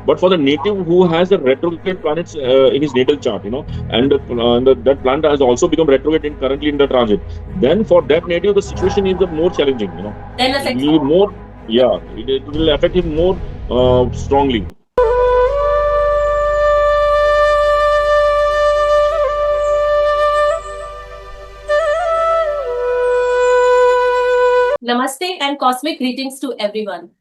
But for the native who has the retrograde planets in his natal chart, and that planet has also become retrograde currently in the transit, then for that native, the situation is more challenging. Then affects He more, yeah, it will affect him more strongly. Namaste and cosmic greetings to everyone.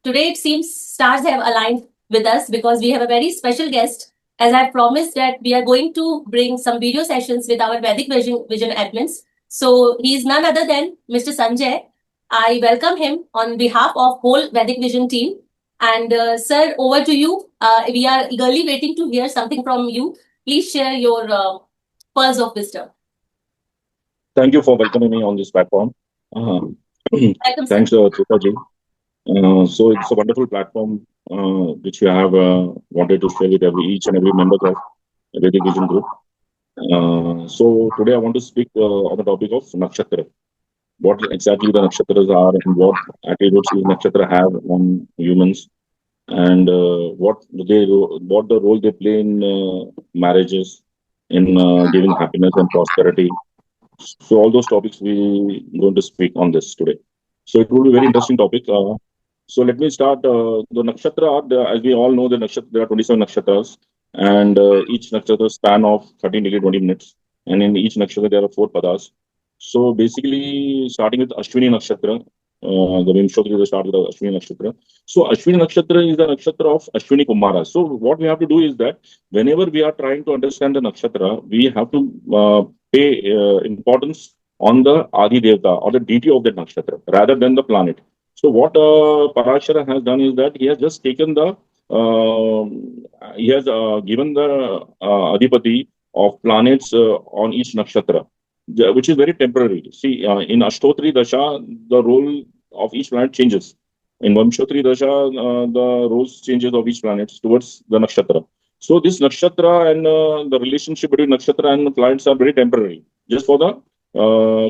Today it seems stars have aligned with us because we have a very special guest. As I promised that we are going to bring some video sessions with our Vedic vision admins. So he is none other than Mr. Sanjay. I welcome him on behalf of whole Vedic Vision team. And sir, over to you. We are eagerly waiting to hear something from you. Please share your pearls of wisdom. Thank you for welcoming me on this platform. Welcome, sir. Thanks, Trishna Ji. So it's a wonderful platform which you have wanted to share with each and every member of Vedic Vision Group. So today I want to speak on the topic of Nakshatra. What exactly the Nakshatras are and what attributes the Nakshatra have on humans, and what the role they play in marriages, in giving happiness and prosperity. So all those topics we going to speak on this today. So it will be a very interesting topic. So let me start. The nakshatra, as we all know, there are 27 nakshatras, and each nakshatra span of 13 degree 20 minutes, and in each nakshatra there are 4 padas. So basically, starting with Ashwini nakshatra, the Vimshottari start with the Ashwini nakshatra. So Ashwini nakshatra is the nakshatra of Ashwini Kumara. So what we have to do is that whenever we are trying to understand the nakshatra, we have to pay importance on the Adi Devta or the deity of that nakshatra rather than the planet. So what Parashara has done is that he has just taken he has given the Adipati of planets on each nakshatra, which is very temporary. See, in Ashtotri Dasha, the role of each planet changes. In Vamshotri Dasha, the roles changes of each planet towards the nakshatra. So this nakshatra and the relationship between nakshatra and the planets are very temporary, just for the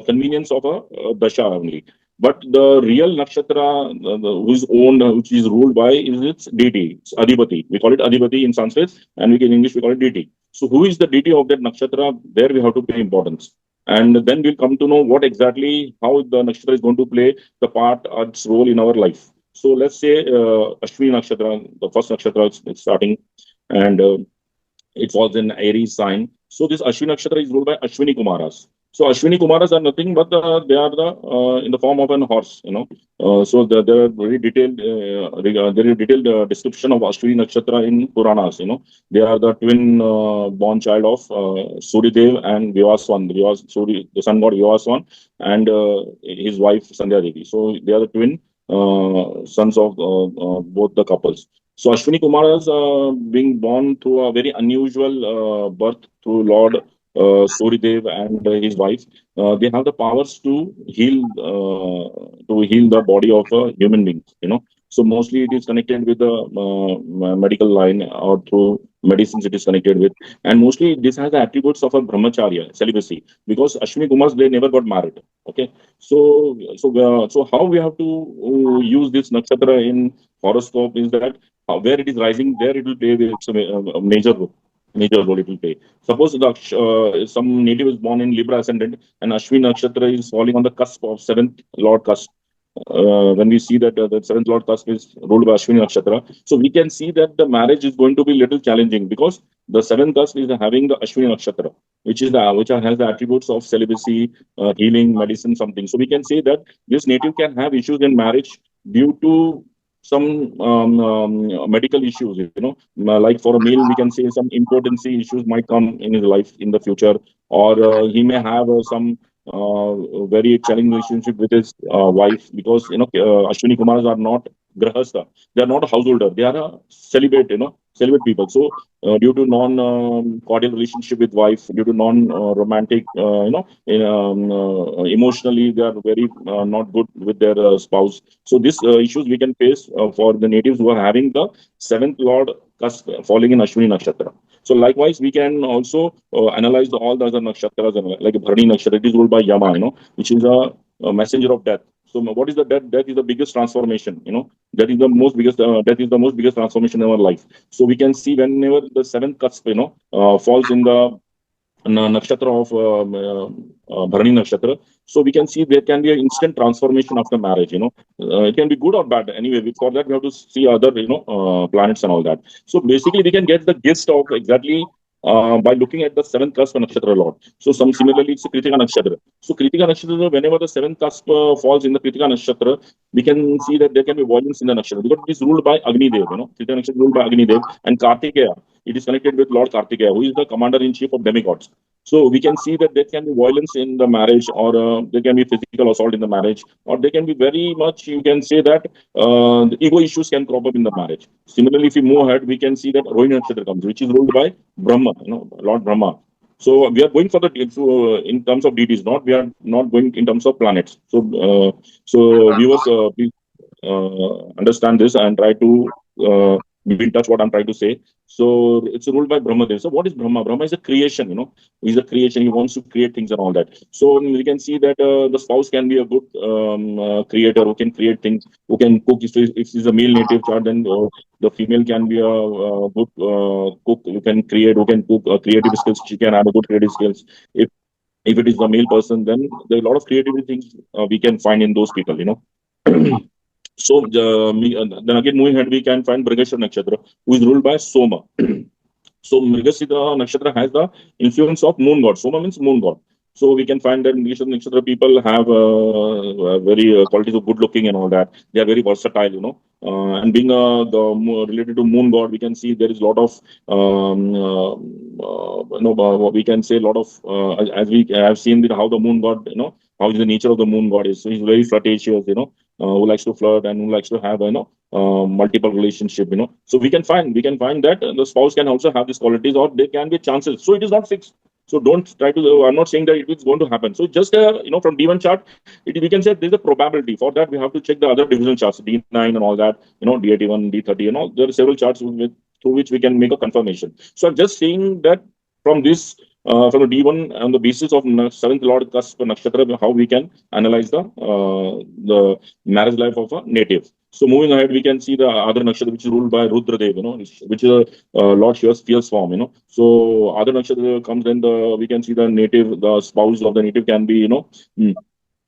convenience of a dasha only. But the real nakshatra, who is owned, which is ruled by, is its deity, it's Adipati. We call it Adipati in Sanskrit, and in English we call it deity. So who is the deity of that nakshatra? There we have to pay importance. And then we'll come to know what exactly, how the nakshatra is going to play the part, its role in our life. So let's say Ashwini nakshatra, the first nakshatra is starting, and it falls in Aries sign. So this Ashwini nakshatra is ruled by Ashwini Kumaras. So Ashwini Kumaras are nothing but they are in the form of an horse. So there are very detailed description of Ashwini nakshatra in Puranas. They are the twin born child of Suryadev and Vyaswan. The sun god Vyaswan, and his wife Sandhya Devi. So they are the twin sons of both the couples. So Ashwini Kumaras being born through a very unusual birth through Lord Suryadev and his wife. They have the powers to heal the body of a human being. So mostly it is connected with the medical line, or through medicines it is connected with, and mostly this has the attributes of a brahmacharya, celibacy, because Ashwini Kumars, they never got married. Okay, so how we have to use this nakshatra in horoscope is that where it is rising, there it will play a major role it will play. Suppose some native is born in Libra ascendant, and Ashwin Nakshatra is falling on the cusp of seventh Lord cusp. When we see that the seventh Lord cusp is ruled by Ashwini Nakshatra, so we can see that the marriage is going to be little challenging, because the seventh cusp is having the Ashwini Nakshatra, which has the attributes of celibacy, healing, medicine, something. So we can say that this native can have issues in marriage due to some medical issues. Like for a male, we can say some impotency issues might come in his life in the future, or he may have some very challenging relationship with his wife, because Ashwini Kumars are not grahastha, they are not a householder, they are a celibate people. So due to non cordial relationship with wife, due to non romantic, emotionally they are very not good with their spouse. So these issues we can face for the natives who are having the seventh lord cusp falling in Ashwini nakshatra. So likewise, we can also analyze all the other nakshatras, like Bharani nakshatra. It is ruled by Yama, which is a messenger of death. So what is the death? Death is the biggest transformation. That is the most biggest. Death is the most biggest transformation in our life. So we can see whenever the seventh cusp, falls in the nakshatra of Bharani nakshatra. So we can see there can be an instant transformation after marriage. It can be good or bad. Anyway, for that we have to see other planets and all that. So basically, we can get the gist of exactly. By looking at the seventh cusp nakshatra lot. So some similarly it's a Kritika nakshatra. So Kritika nakshatra, whenever the seventh cusp falls in the Kritika nakshatra, we can see that there can be violence in the nakshatra because it is ruled by Agni Dev. Kritika nakshatra is ruled by Agni Dev and Kartikeya. It is connected with Lord Kartikeya, who is the commander in chief of demigods. So we can see that there can be violence in the marriage, or there can be physical assault in the marriage, or there can be very much. You can say that the ego issues can crop up in the marriage. Similarly, if we move ahead, we can see that Rohini Nakshatra comes, which is ruled by Brahma, Lord Brahma. So we are going for the in terms of deities, not we are not going in terms of planets. So viewers, please understand this and try to be in touch what I'm trying to say. So it's ruled by Brahmadev. So what is Brahma? Brahma is a creation, He's a creation. He wants to create things and all that. So we can see that the spouse can be a good creator who can create things, who can cook. If he's a male native chart, then the female can be a good cook, who can create, who can cook creative skills. She can have a good creative skills. If it is a male person, then there are a lot of creativity things we can find in those people. So then again, moving ahead, we can find Mrigashira Nakshatra, who is ruled by Soma. So Mrigashira Nakshatra has the influence of moon god. Soma means moon god. So we can find that Mrigashira Nakshatra people have very qualities of good looking and all that. They are very versatile. And being related to moon god, we can see there is a lot of we can say a lot of as we have seen how the moon god, how is the nature of the moon god is. So he's very flirtatious, who likes to flirt and who likes to have multiple relationship. So we can find that the spouse can also have these qualities, or there can be chances. So it is not fixed. So don't try to. I'm not saying that it is going to happen. So just from D1 chart, we can say there's a probability. For that, we have to check the other division charts, D9 and all that. D81, D30, and all. There are several charts through which we can make a confirmation. So I'm just saying that from this. From the D1 on the basis of seventh Lord Cusp Nakshatra, how we can analyze the marriage life of a native. So moving ahead, we can see the other nakshatra which is ruled by Rudradev, which is a Lord Shiva's fierce form, So other nakshatra comes, then we can see the spouse of the native can be, can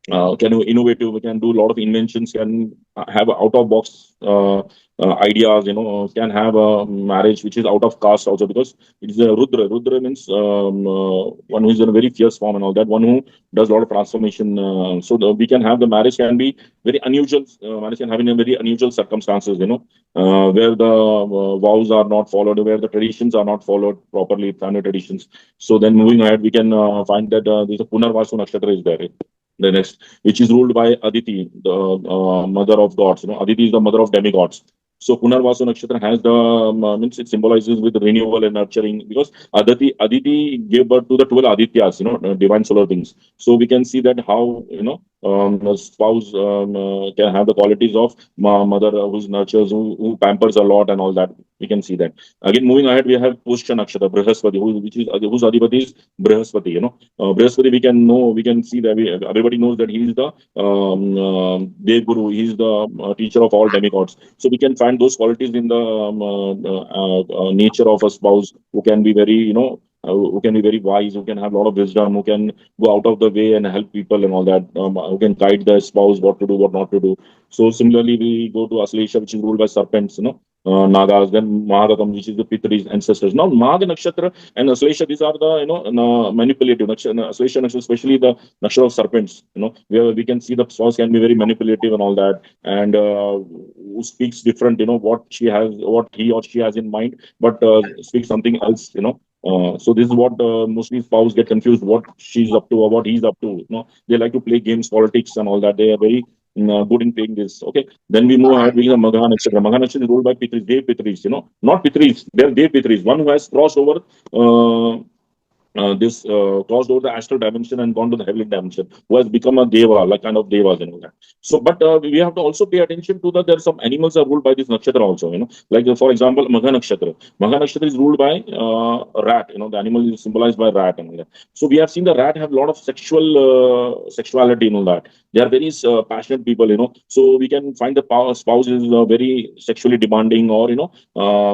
be innovative. We can do a lot of inventions. Can have out of box ideas. Can have a marriage which is out of caste also, because it is a Rudra. Rudra means one who is in a very fierce form and all that. One who does a lot of transformation. We can have the marriage can be very unusual. Marriage can have in a very unusual circumstances. Where the vows are not followed, where the traditions are not followed properly, family traditions. So then moving ahead, we can find that there's a Punarvasu Nakshatra is there. The next, which is ruled by Aditi, the mother of gods. Aditi is the mother of demigods. So Punarvasu Nakshatra has the means it symbolizes with renewal and nurturing, because Aditi gave birth to the 12 Adityas, divine solar beings. So we can see that how a spouse can have the qualities of mother who nurtures, who pampers a lot and all that. We can see that. Again, moving ahead, we have Pushya Nakshatra, Brihaspati, whose Adipati is Brihaspati. Brihaspati, we can see that everybody knows that he is the Dev Guru, he is the teacher of all demigods. So we can find those qualities in the nature of a spouse, who can be very, who can be very wise, who can have a lot of wisdom, who can go out of the way and help people and all that, who can guide the spouse what to do, what not to do. So similarly, we go to Aslesha, which is ruled by serpents, Nagas, then Mahagakam, which is the Pitris, ancestors. Now, Maga Nakshatra and Aslesha, these are the, manipulative Nakshatra, Aslesha Nakshatra, especially the Nakshatra of serpents, where we can see the spouse can be very manipulative and all that, and who speaks different, what she has, what he or she has in mind, but speaks something else, so this is what mostly spouse get confused, what she's up to or what he's up to. They like to play games, politics, and all that. They are very good in playing this. Okay. Then we move ahead. We have Magha Nakshatra. Magha Nakshatra is ruled by Pitris, Dev Pitris. Not Pitris. They're Dev Pitris. One who has crossed over. crossed over the astral dimension and gone to the heavenly dimension, who has become a deva, like kind of devas and all that. So, but we have to also pay attention to that. There are some animals are ruled by this nakshatra also. Like for example, Magha nakshatra. Magha nakshatra is ruled by rat. The animal is symbolized by rat and all that. So we have seen the rat have a lot of sexuality and all that. They are very passionate people. So we can find the spouse is very sexually demanding, or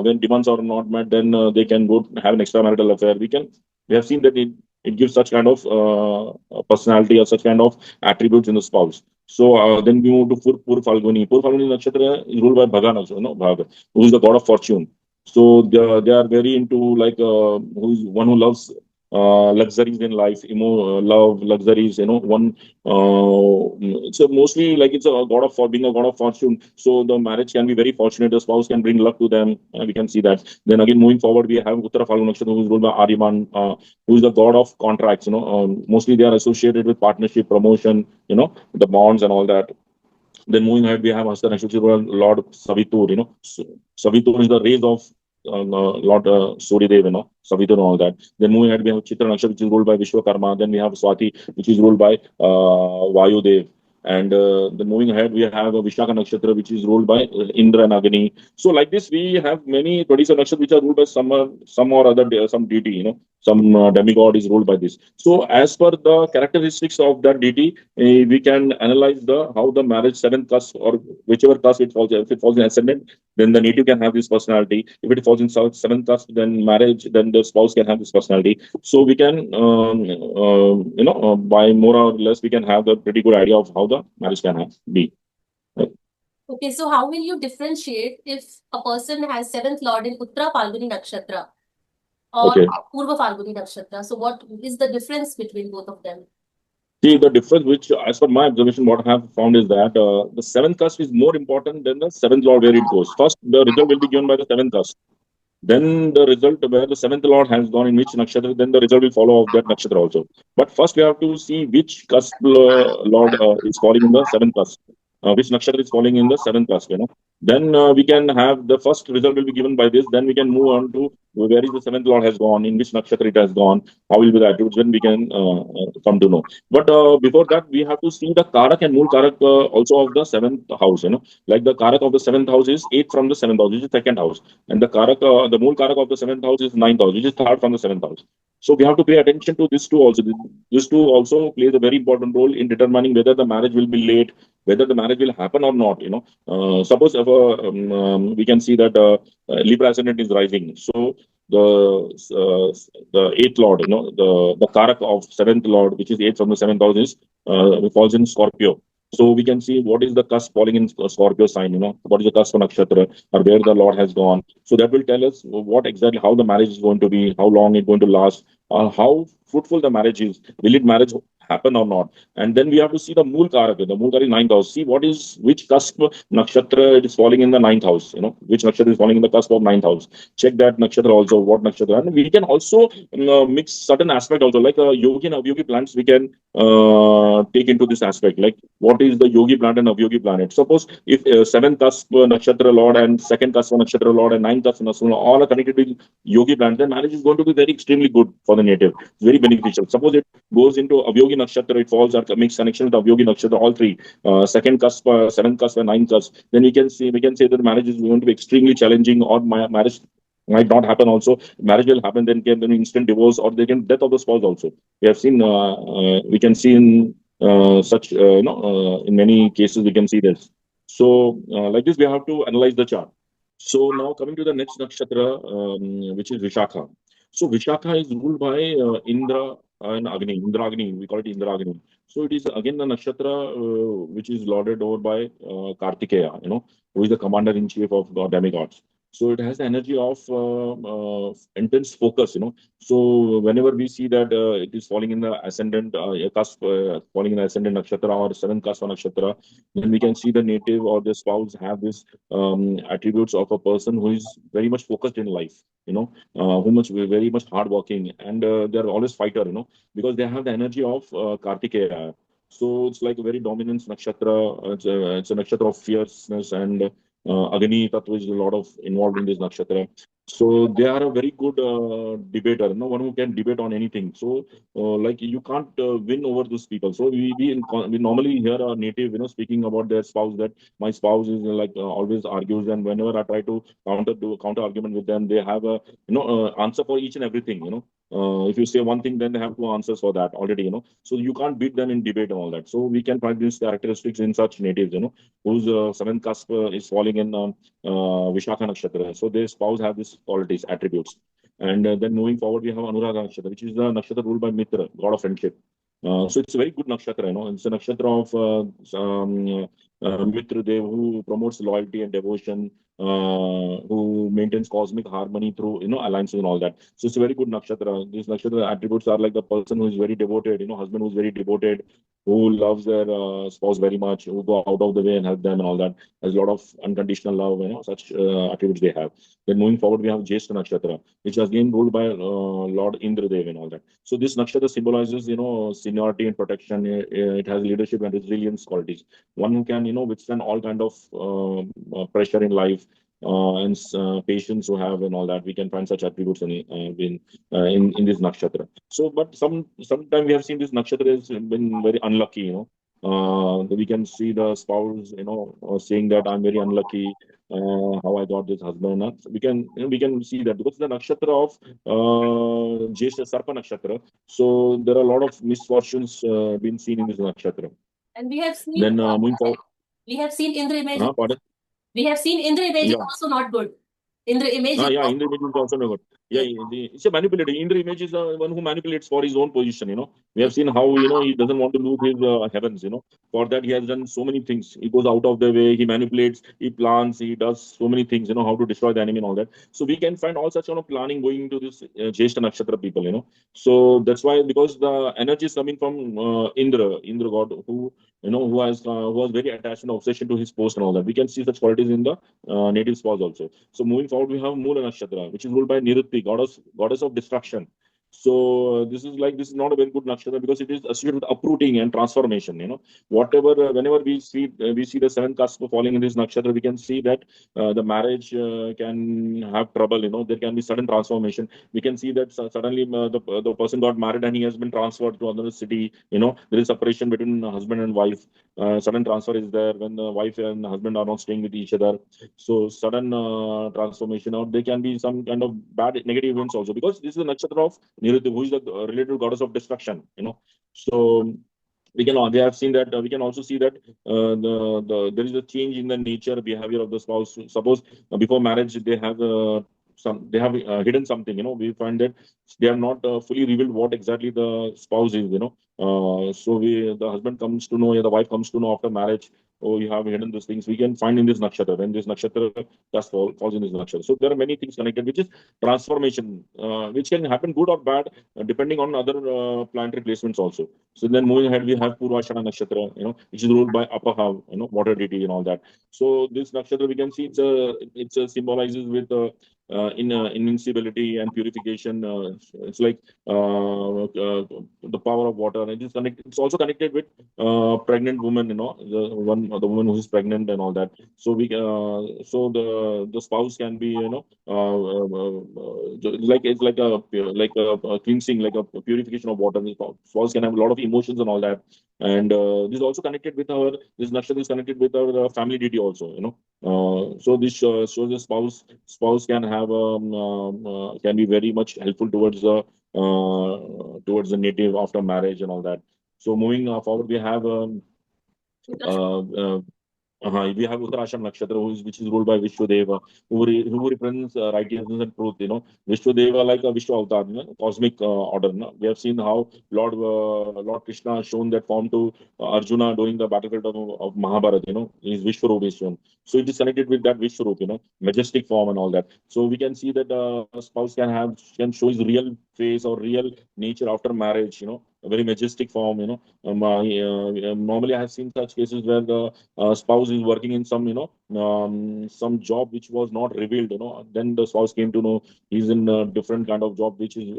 when demands are not met, then they can go have an extramarital affair. We have seen that it gives such kind of personality or such kind of attributes in the spouse. So then we move to Pur Falguni. Pur Falguni Nakshatra is ruled by Bhaga Nakshatra, Bhaga, who is the god of fortune. So they are very into like who is one who loves luxuries in life, love luxuries. One so mostly like it's a god of for being a god of fortune. So the marriage can be very fortunate. The spouse can bring luck to them. We can see that. Then again, moving forward, we have Uttara Falguni Nakshatra, who is ruled by Ariman, who is the god of contracts. Mostly they are associated with partnership, promotion. The bonds and all that. Then moving ahead, we have Hasta Nakshatra, Lord Savitur. Savitur is the rays of Lord Suryadev, Savitur and all that. Then moving ahead, we have Chitra Nakshatra, which is ruled by Vishwakarma. Then we have Swati, which is ruled by Vayudev. And then moving ahead, we have Vishaka Nakshatra, which is ruled by Indra and Agni. So like this, we have many 27 nakshatras which are ruled by some or other some deity, some demigod is ruled by this. So as per the characteristics of that deity, we can analyze the how the marriage seventh cusp or whichever cusp it falls. If it falls in ascendant, then the native can have this personality. If it falls in seventh cusp, then marriage, then the spouse can have this personality. So we can, by more or less, we can have a pretty good idea of how the marriage can be. Right? Okay, so how will you differentiate if a person has seventh lord in Uttara Falguni Nakshatra or Purva Falguni Nakshatra? So what is the difference between both of them? See, the difference, which, as per my observation, what I have found is that the seventh cusp is more important than the seventh lord where it goes. First, the result will be given by the seventh cusp. Then the result where the seventh lord has gone in which nakshatra, then the result will follow of that nakshatra also. But first, we have to see which cusp lord is falling in the seventh cusp. Which nakshatra is falling in the seventh cusp, Then we can have the first result will be given by this. Then we can move on to where is the seventh lord has gone, in which nakshatra it has gone, how will be the attributes, when we can come to know. But before that, we have to see the karak and mool karak also of the seventh house, Like the karak of the seventh house is eighth from the seventh house, which is second house. And the mool karak of the seventh house is ninth house, which is third from the seventh house. So we have to pay attention to this two also. This two also plays a very important role in determining whether the marriage will be late, whether the marriage will happen or not. Suppose if we can see that Libra ascendant is rising, so the eighth lord, the karak of seventh lord, which is eighth from the seventh house, is falls in Scorpio. So we can see what is the cusp falling in Scorpio sign, what is the cusp of nakshatra, or where the Lord has gone. So that will tell us what exactly, how the marriage is going to be, how long it's going to last, or how fruitful the marriage is. Will it marriage happen or not? And then we have to see the Mool Karak. The Mool Karak is ninth house. See which cusp nakshatra it is falling in the ninth house, which nakshatra is falling in the cusp of ninth house. Check that nakshatra also, what nakshatra. And we can also mix certain aspect also, like yogi and avyogi plants, we can take into this aspect, like what is the yogi planet and avyogi planet. Suppose if seventh cusp nakshatra lord and second cusp nakshatra lord and ninth cusp nakshatra lord all are connected with yogi planet, then marriage is going to be very extremely good for the native. It's very beneficial. Suppose it goes into avyogi nakshatra, it falls or makes connection with avyogi nakshatra, all three, second cusp, seventh cusp and ninth cusp, then we can say that marriage is going to be extremely challenging, or marriage might not happen also. Marriage will happen, then can be instant divorce, or they can death of the spouse also. We have seen, we can see in such, in many cases, we can see this. So, like this, we have to analyze the chart. So, now coming to the next nakshatra, which is Vishakha. So, Vishakha is ruled by Indra and Agni. Indra Agni, we call it Indra Agni. So, it is again the nakshatra which is lorded over by Kartikeya, who is the commander in chief of the demigods. So it has the energy of intense focus, So whenever we see that it is falling in the ascendant cusp, falling in the ascendant nakshatra or seventh cusp nakshatra, then we can see the native or the spouse have this attributes of a person who is very much focused in life, who much very much hardworking, and they are always fighter, because they have the energy of Kartikeya. So it's like a very dominant nakshatra. It's a nakshatra of fierceness and Agni Tattva is a lot of involved in this nakshatra. So they are a very good debater, no one who can debate on anything. So like you can't win over those people. So we normally hear a native, speaking about their spouse, that my spouse is like always argues, and whenever I try to do counter argument with them, they have a answer for each and everything. If you say one thing, then they have two answers for that already. So you can't beat them in debate and all that. So we can find these characteristics in such natives. Whose seventh cusp is falling in Vishakha Nakshatra. So their spouse have these qualities, attributes. And then moving forward, we have Anuradha Nakshatra, which is the nakshatra ruled by Mitra, god of friendship. So it's a very good nakshatra. It's a nakshatra of Mitra Dev, who promotes loyalty and devotion, who maintains cosmic harmony through alliances and all that. So it's a very good nakshatra. These nakshatra attributes are like the person who is very devoted, husband who is very devoted, who loves their spouse very much, who go out of the way and help them and all that. There's a lot of unconditional love, such attributes they have. Then moving forward, we have Jyeshtha Nakshatra, which is again ruled by Lord Indradev and all that. So this nakshatra symbolizes, seniority and protection. It has leadership and resilience qualities. One who can, withstand all kind of pressure in life, and patience who have and all that. We can find such attributes in this nakshatra. So, but sometimes we have seen this nakshatra has been very unlucky. We can see the spouse, saying that I'm very unlucky. How I got this husband. We can see that because the nakshatra of Jyeshtha Sarpa nakshatra. So there are a lot of misfortunes been seen in this nakshatra. And we have seen Then moving forward, we have seen Indra image. pardon? We have seen Indra image is Yeah. also not good. Indra image is Yeah, Indra image is also no good. Yeah, yes. it's a manipulator. Indra image is the one who manipulates for his own position. We have seen how he doesn't want to lose his heavens. For that he has done so many things. He goes out of the way. He manipulates. He plans. He does so many things. How to destroy the enemy and all that. So we can find all such planning going into this Jyeshtha Nakshatra people. So that's why, because the energy is coming from Indra god, who was very attached and obsession to his post and all that. We can see such qualities in the native spouse also. So moving forward, we have Mula Nakshatra, which is ruled by Nirutti, goddess of destruction. So this is not a very good nakshatra, because it is associated with uprooting and transformation. Whatever whenever we see the seventh cusp falling in this nakshatra, we can see that the marriage can have trouble. There can be sudden transformation. We can see that suddenly the person got married and he has been transferred to another city. There is separation between husband and wife. Sudden transfer is there when the wife and husband are not staying with each other. So sudden transformation, or there can be some kind of bad negative events also, because this is the nakshatra of Niruddha, who is the related goddess of destruction. So we have seen that we can also see that there is a change in the nature behavior of the spouse. Suppose before marriage they have hidden something. We find that they have not fully revealed what exactly the spouse is. So the husband comes to know, yeah, the wife comes to know after marriage. Oh, you have hidden these things. We can find in this nakshatra, when this nakshatra falls in this nakshatra. So there are many things connected, which is transformation, which can happen good or bad, depending on other planetary placements also. So then moving ahead, we have Purvashana Nakshatra, which is ruled by Apaha, water deity and all that. So this nakshatra, we can see it's symbolizes with invincibility and purification. It's like the power of water. It is connected. It's also connected with pregnant woman. The woman who is pregnant and all that. So so the spouse can be like it's like a cleansing, like a purification of water. The spouse can have a lot of emotions and all that. And this is also connected with this nakshatra is connected with our family deity also. So this shows the spouse can have can be very much helpful towards the native after marriage and all that. So moving forward, we have uh, uh, we have Uttarasham Nakshatra, which is ruled by Vishwadeva, who represents righteousness and truth. Vishwadeva, like a Vishwa Avatar, cosmic order. We have seen how Lord Krishna has shown that form to Arjuna during the battlefield of Mahabharata. His Vishwarup is shown. So it is connected with that Vishwarup, majestic form and all that. So we can see that a spouse can show his real face or real nature after marriage. A very majestic form. Normally I have seen such cases where the spouse is working in some job which was not revealed. Then the spouse came to know he's in a different kind of job, which is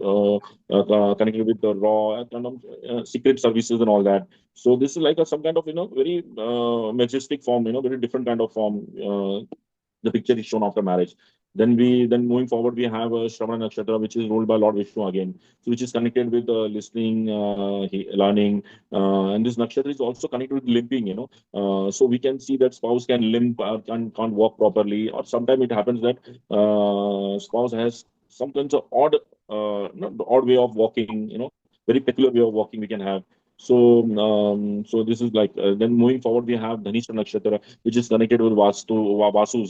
connected with the raw kind of secret services and all that. So this is like some kind of very majestic form, very different kind of form. the picture is shown after marriage. Then moving forward, we have Shravana Nakshatra, which is ruled by Lord Vishnu again, so which is connected with listening, learning, and this nakshatra is also connected with limping. So we can see that spouse can limp, can't walk properly, or sometimes it happens that spouse has some kinds of odd, the odd way of walking. Very peculiar way of walking we can have. So this is like then moving forward, we have Dhanisha Nakshatra, which is connected with Vasus, Vasu,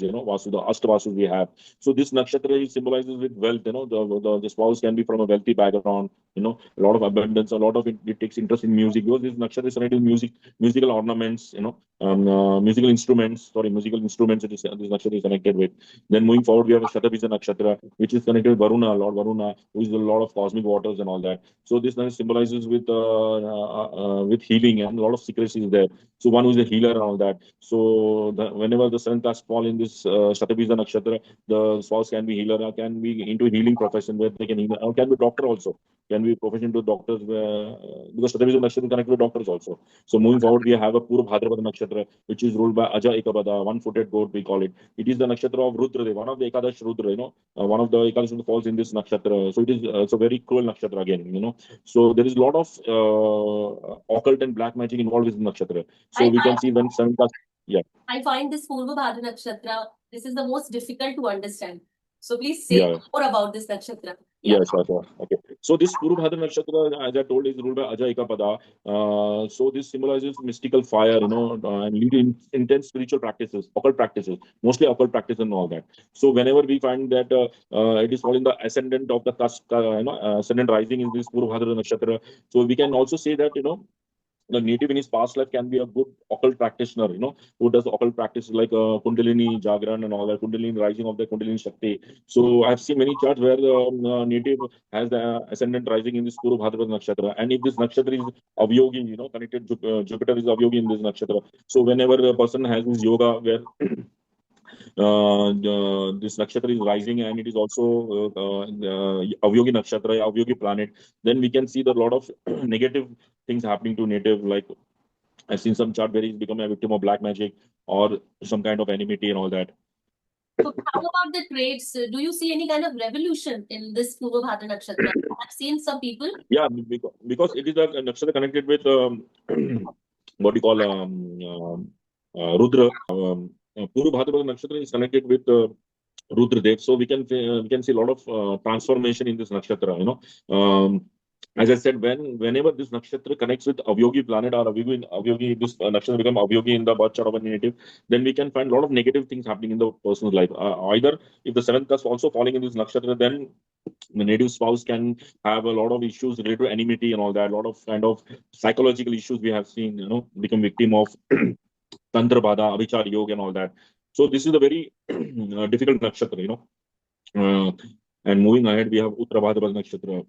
the Vasus we have. So this nakshatra is symbolizes with wealth, the spouse can be from a wealthy background, a lot of abundance, a lot of it takes interest in music, because this nakshatra is connected with music, musical ornaments, musical instruments, this nakshatra is connected with. Then moving forward, we have a Shatabisa Nakshatra, which is connected with Varuna, Lord Varuna, who is a lot of cosmic waters and all that. So this symbolizes with healing, and a lot of secrecy is there. So one who is a healer and all that. So whenever the sun cast fall in this Shatabisa Nakshatra, the spouse can be healer, can be into healing profession where they can heal, or can be doctor also, can be profession to doctors, because Shatabisa Nakshatra is connected with doctors also. So moving forward, we have a Purva Bhadrapada Nakshatra, which is ruled by Aja Ekabada, one-footed goat we call it. It is the nakshatra of Rudra, one of the Ekadash Rudra, one of the Ekadash falls in this nakshatra. So it is a very cruel nakshatra again, So there is a lot of occult and black magic involved with nakshatra. So we can see when seven cast. Yeah. I find this Purva Bhadra Nakshatra, this is the most difficult to understand. So please say more about this nakshatra. Yeah, sure. Okay. So this Puru Bhadra Nakshatra, as I told, is ruled by Aja Ekapada. So this symbolizes mystical fire, and lead in intense spiritual practices, occult practices, mostly occult practice and all that. So whenever we find that it is following the ascendant of the cusp, ascendant rising in this Puru Bhadra Nakshatra, so we can also say that, the native in his past life can be a good occult practitioner, who does occult practice like Kundalini Jagran and all that, Kundalini rising of the Kundalini Shakti. So I've seen many charts where the native has the ascendant rising in this Puru Bhadrapada Nakshatra. And if this nakshatra is Avyogi, connected, Jupiter is Avyogi in this nakshatra. So whenever a person has this yoga where this nakshatra is rising and it is also Avyogi Nakshatra, Avyogi planet, then we can see the lot of negative things happening to native. Like I've seen some chart where he's become a victim of black magic or some kind of enmity and all that. So how about the traits? Do you see any kind of revolution in this Purva Bhadra Nakshatra? I've seen some people. Yeah, because it is a nakshatra connected with what do you call Rudra. Purva Bhadrapada Nakshatra is connected with Rudra Dev. So we can see a lot of transformation in this nakshatra. As I said, whenever this nakshatra connects with Avyogi planet or Avyogi, this nakshatra become Avyogi in the birth chart of a native, then we can find a lot of negative things happening in the person's life. Either if the seventh cusp also falling in this nakshatra, then the native spouse can have a lot of issues related to enmity and all that. A lot of kind of psychological issues we have seen, become victim of Tantra Bada, Avichar Yoga and all that. So this is a very difficult nakshatra, and moving ahead, we have Uttara Bhadrapada Nakshatra.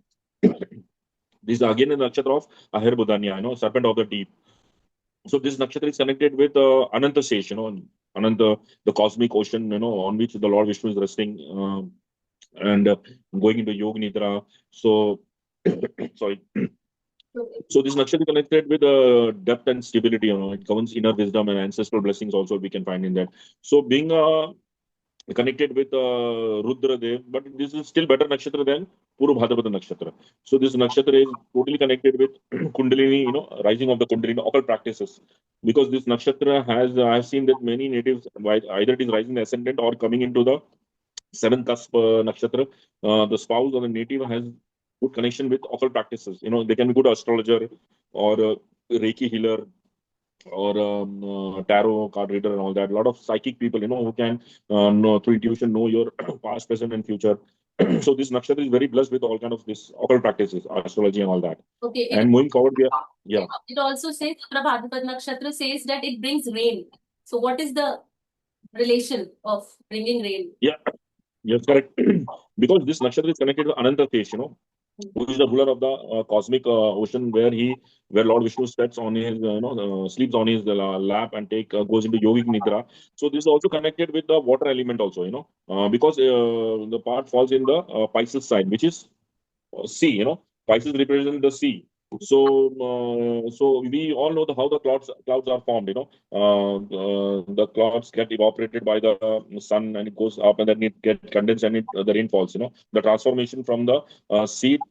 This is again a nakshatra of Ahirbudanya, serpent of the deep. So this nakshatra is connected with Ananta Sesh, Ananta, the cosmic ocean, on which the Lord Vishnu is resting, and going into Yoga Nidra. So, sorry. So this nakshatra is connected with depth and stability. It governs inner wisdom and ancestral blessings. Also, we can find in that. So being connected with Rudra Dev, but this is still better nakshatra than Puru Bhadrapada nakshatra. So this nakshatra is totally connected with Kundalini, rising of the Kundalini, occult practices. Because this nakshatra has, I've seen that many natives, either it is rising the ascendant or coming into the seventh cusp nakshatra, the spouse or the native has good connection with occult practices. They can be good astrologer or Reiki healer or tarot card reader and all that. A lot of psychic people, who can know through intuition know your past, present, and future. So this nakshatra is very blessed with all kind of this occult practices, astrology and all that. Okay. And moving forward, yeah. It also says Prabhadapad Nakshatra says that it brings rain. So what is the relation of bringing rain? Yeah. Yes, correct. Because this nakshatra is connected to Ananta Kesh, who is the ruler of the cosmic ocean, where Lord Vishnu sits on his, sleeps on his lap and goes into yogic nidra. So this is also connected with the water element also, because the part falls in the Pisces sign, which is sea. Pisces represent the sea. So we all know how the clouds are formed. The clouds get evaporated by the sun and it goes up, and then it get condensed and the rain falls. The transformation from the seed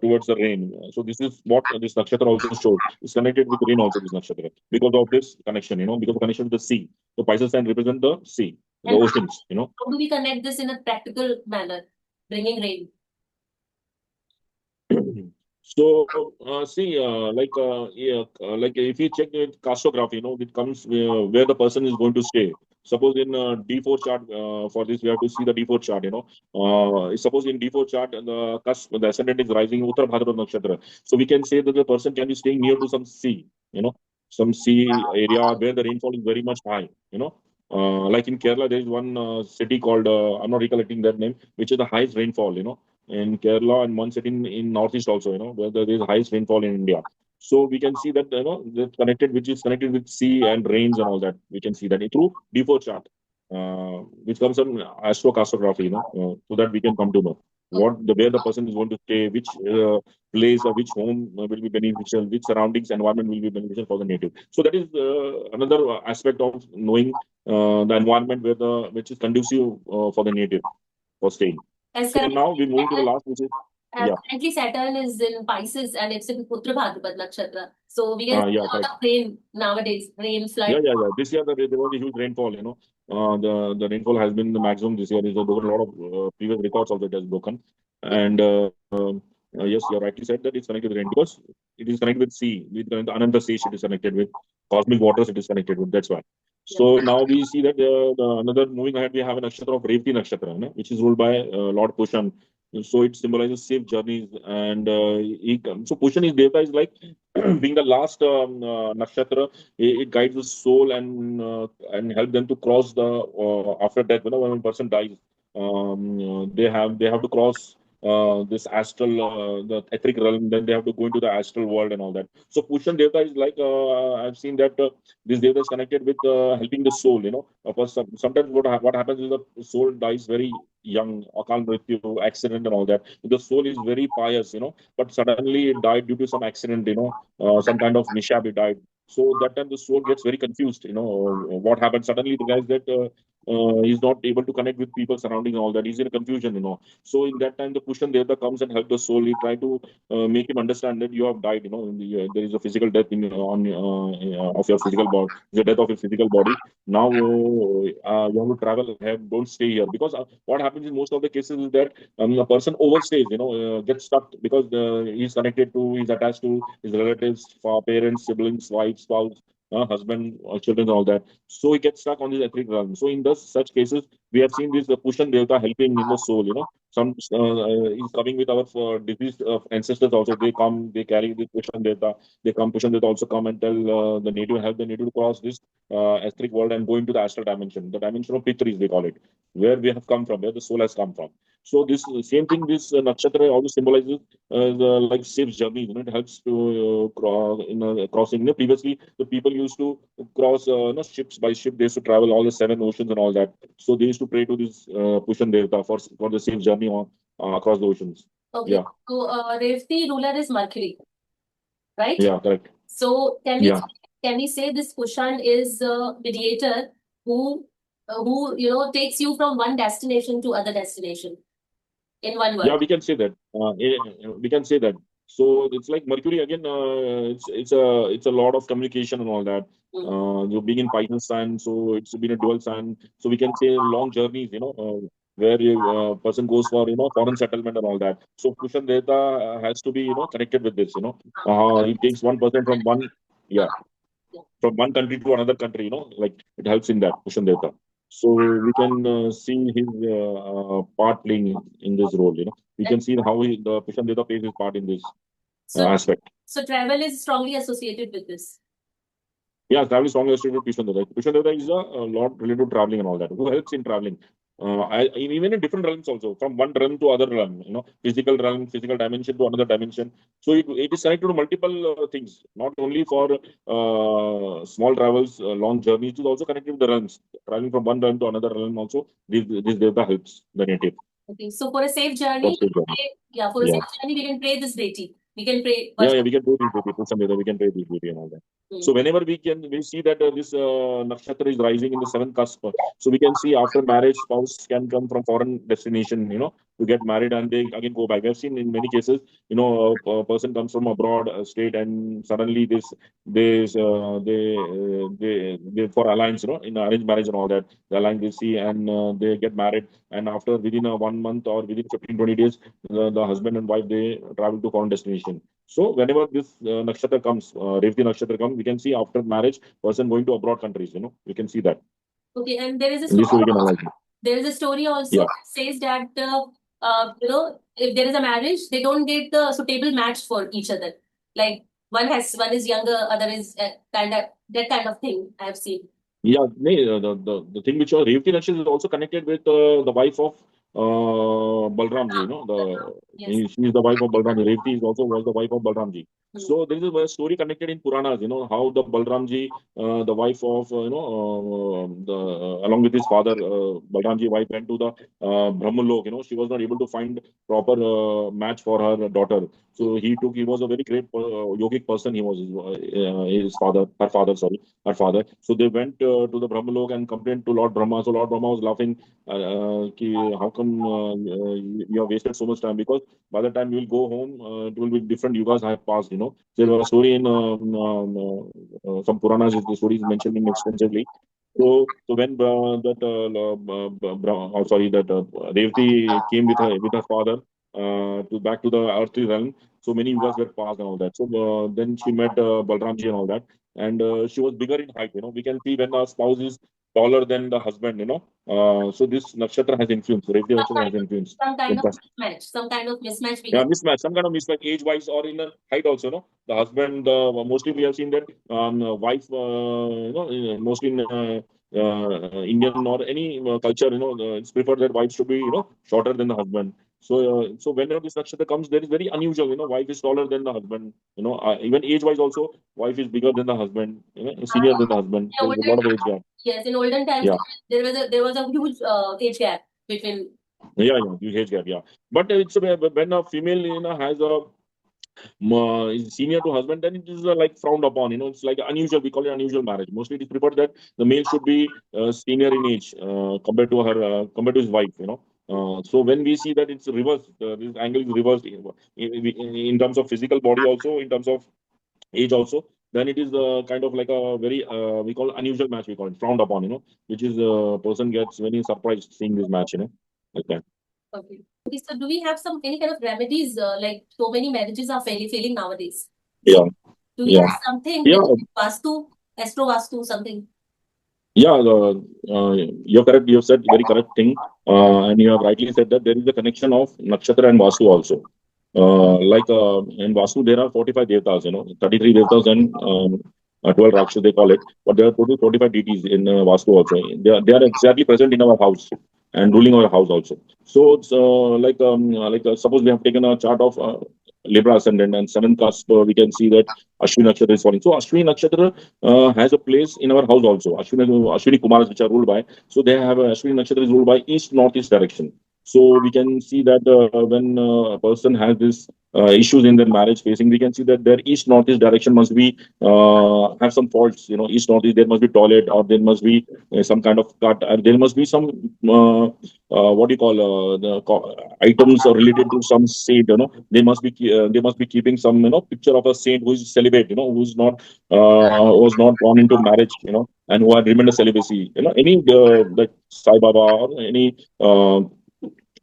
towards the rain. So this is what this nakshatra also shows. It's connected with rain also. This nakshatra because of this connection. Because of connection with the sea. So Pisces sign represent the sea, the And oceans. how do we connect this in a practical manner, bringing rain? So, see, like if you check the cartography, it comes where the person is going to stay. Suppose in D4 chart, for this we have to see the D4 chart. Suppose in D4 chart, the ascendant is rising Uttar Bhadrapada Nakshatra. So we can say that the person can be staying near to some sea. Some sea area where the rainfall is very much high. Like in Kerala, there is one city called I'm not recollecting that name, which is the highest rainfall. In Kerala and one city in northeast also, where there is highest rainfall in India. So we can see that that connected, which is connected with sea and rains and all that. We can see that through D4 chart, which comes from astrocartography, so that we can come to know where the person is going to stay, which place or which home will be beneficial, which surroundings environment will be beneficial for the native. So that is another aspect of knowing the environment which is conducive for the native for staying. As So now we're moving to the last, which is currently Saturn is in Pisces and it's in Uttar Bhadrapada Nakshatra. So we can see yeah, a lot correct. of rain nowadays, rain, flood. Yeah. This year there was a huge rainfall. The rainfall has been the maximum this year. Is broken a lot of previous records also it has broken. And yes, you rightly said that it's connected with rain because it is connected with sea, with the Ananta Sesh. It is connected with cosmic waters. It is connected with. That's why. So now we see that another moving ahead, we have a nakshatra of Revati nakshatra, which is ruled by Lord Pushan. So it symbolizes safe journeys, and so Pushan is Devata is like being the last nakshatra. It guides the soul and help them to cross the after death. When a person dies, they have to cross this astral, the etheric realm. Then they have to go into the astral world and all that. So Pushan Devata is like I've seen that this Devata is connected with helping the soul. Because sometimes what happens is the soul dies very young, akal mrityu, accident and all that. The soul is very pious, but suddenly it died due to some accident, some kind of mishap, it died. So that time the soul gets very confused, what happened. Suddenly the guys that he's not able to connect with people surrounding and all that. He's in a confusion, So in that time, the Pushan Devata comes and help the soul. He try to make him understand that you have died, there is a physical death of your physical body, the death of your physical body. Now you have to travel ahead. Don't stay here because what happens in most of the cases is that a person overstays, gets stuck because he's attached to his relatives, parents, siblings, wife, spouse, husband, children, all that. So he gets stuck on this etheric realm. So in those such cases, we have seen this Pushan Devata helping in the soul. Some is coming with our deceased ancestors also. They come, they carry this Pushan Devata. They come, Pushan Devata also come and tell the native, help the native to cross this etheric world and go into the astral dimension, the dimension of Pitris, they call it, where we have come from, where the soul has come from. So this same thing, this nakshatra also symbolizes like safe journey. It helps to crossing. Previously, the people used to cross ships by ship. They used to travel all the seven oceans and all that. So they used to pray to this Pushan Devata for the safe journey on across the oceans. Okay. Yeah. So Revati ruler is Mercury, right? Yeah, correct. So Yeah. can we say this Pushan is a mediator who takes you from one destination to other destination in one word? Yeah, we can say that. We can say that. So it's like Mercury again. It's a lot of communication and all that. You being in Pisces sign, so it's been a dual sign. So we can say long journeys. Where a person goes for foreign settlement and all that. So Kushan Data has to be connected with this. It takes one person from one, yeah, from one country to another country. Like it helps in that Kushan Data. So we can see his part playing in this role. We can see how the Kushan Data plays his part in this aspect. So travel is strongly associated with this. Yeah, travel is strongly associated with Kushan Data. Kushan Data is a lot related to traveling and all that. Who helps in traveling? Even in different realms also, from one realm to other realm, physical realm, physical dimension to another dimension. So it is connected to multiple things, not only for small travels, long journeys. It is also connected with the realms, traveling from one realm to another realm. Also, this data helps the native. Okay, so for a safe journey, For safe journey. for a safe journey, we can pray this deity. We can pray. Yeah, we can do this beauty. Put some weather, we can pray this beauty and all that. So whenever we see that this nakshatra is rising in the seventh cusp, so we can see after marriage, spouse can come from foreign destination, to get married and they again go back. We have seen in many cases, a person comes from abroad state and suddenly they for alliance, in arranged marriage and all that, the alliance they see and they get married and after within a 1 month or within 15-20 days, the husband and wife they travel to foreign destination. So whenever this nakshatra comes, Revati nakshatra comes, we can see after marriage person going to abroad countries. We can see that. Okay, and there is a In this way story. we can analyze it. There is a story also Yeah. that says that if there is a marriage, they don't get the suitable match for each other. Like one is younger, other is kind of that kind of thing I have seen. Yeah, the thing which was Revati nakshatra is also connected with the wife of Balramji. Yes. She is the wife of Balramji. Revati is also was the wife of Balramji. So there is a story connected in Puranas. How the Balramji, the wife of along with his father, Balramji wife went to the Brahmalok. She was not able to find proper match for her daughter. So he was a very great yogic person. He was her father, sorry, her father. So they went to the Brahmalok and complained to Lord Brahma. So Lord Brahma was laughing, how come you have wasted so much time? Because by the time you will go home, it will be different yugas have passed. There was a story in some Puranas. The story is mentioned in extensively. So when Revati came with her father to back to the earthly realm, so many yugas were passed and all that. So then she met Balramji and all that, and she was bigger in height. We can see when a spouse is taller than the husband. So this nakshatra has influence. Revati nakshatra has influence. Some kind of Impact. mismatch. Some kind of mismatch. Yeah, mismatch. Some kind of mismatch, age-wise or in height also. The husband, mostly we have seen that wife, mostly in Indian or any culture, it's preferred that wife should be, shorter than the husband. So whenever this nakshatra comes, there is very unusual. Wife is taller than the husband. Even age-wise also, wife is bigger than the husband. Senior than the husband. There is a lot of age gap. Yes, in olden times, Yeah. there was a huge age gap between. Yeah, huge age gap. Yeah, but it's when a female, has a is senior to husband, then it is like frowned upon. It's like unusual. We call it unusual marriage. Mostly, it is preferred that the male should be senior in age compared to his wife. So when we see that it's reversed, this angle is reversed in terms of physical body, also in terms of age, also. Then it is kind of like a very we call unusual match. We call it frowned upon. Which is person gets very surprised seeing this match. Like that. Okay. So do we have any kind of remedies? Like so many marriages are failing nowadays. Yeah. Do we have something Yeah. with Vastu, Astro Vastu, something? Yeah, you're correct. You said very correct thing, and you have rightly said that there is a connection of nakshatra and Vastu also. Like in Vastu, there are 45 devtas, 33 devtas and 12 rakshas they call it, but there are total 45 deities in Vastu also. They are exactly present in our house and ruling our house also. So it's suppose we have taken a chart of Libra ascendant and seventh cusp, we can see that Ashwini Nakshatra is falling. So Ashwini Nakshatra has a place in our house also. Ashwini Kumaras, which are ruled by, so they have Ashwini Nakshatra is ruled by east northeast direction. So we can see that when a person has this issues in their marriage facing, we can see that their east northeast direction must be have some faults. East northeast there must be toilet or there must be some kind of cut. There must be some what do you call items related to some saint. They must be keeping some picture of a saint who is celibate. Who's not was not born into marriage. And who had remained a celibacy. Any like Sai Baba or any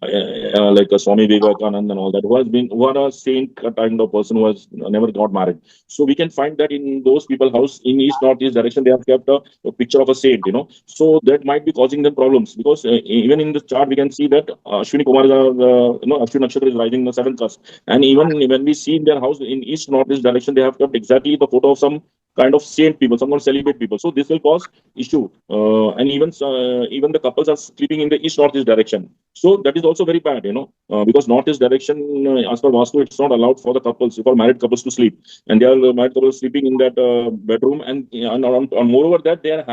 like a Swami Vivekananda and all that, who are a saint kind of person who has never got married. So we can find that in those people's house in east northeast direction they have kept a picture of a saint. So that might be causing them problems because even in the chart we can see that Ashwini Kumar is Ashwini Nakshatra is rising in the seventh cusp, and even when we see in their house in east northeast direction they have kept exactly the photo of some kind of saint people, some kind of celibate people. So this will cause issue, and even the couples are sleeping in the east northeast direction. So that is also very bad, because northeast direction, as per Vastu, it's not allowed for the couples, for married couples to sleep, and they are married couples sleeping in that bedroom, and moreover that they have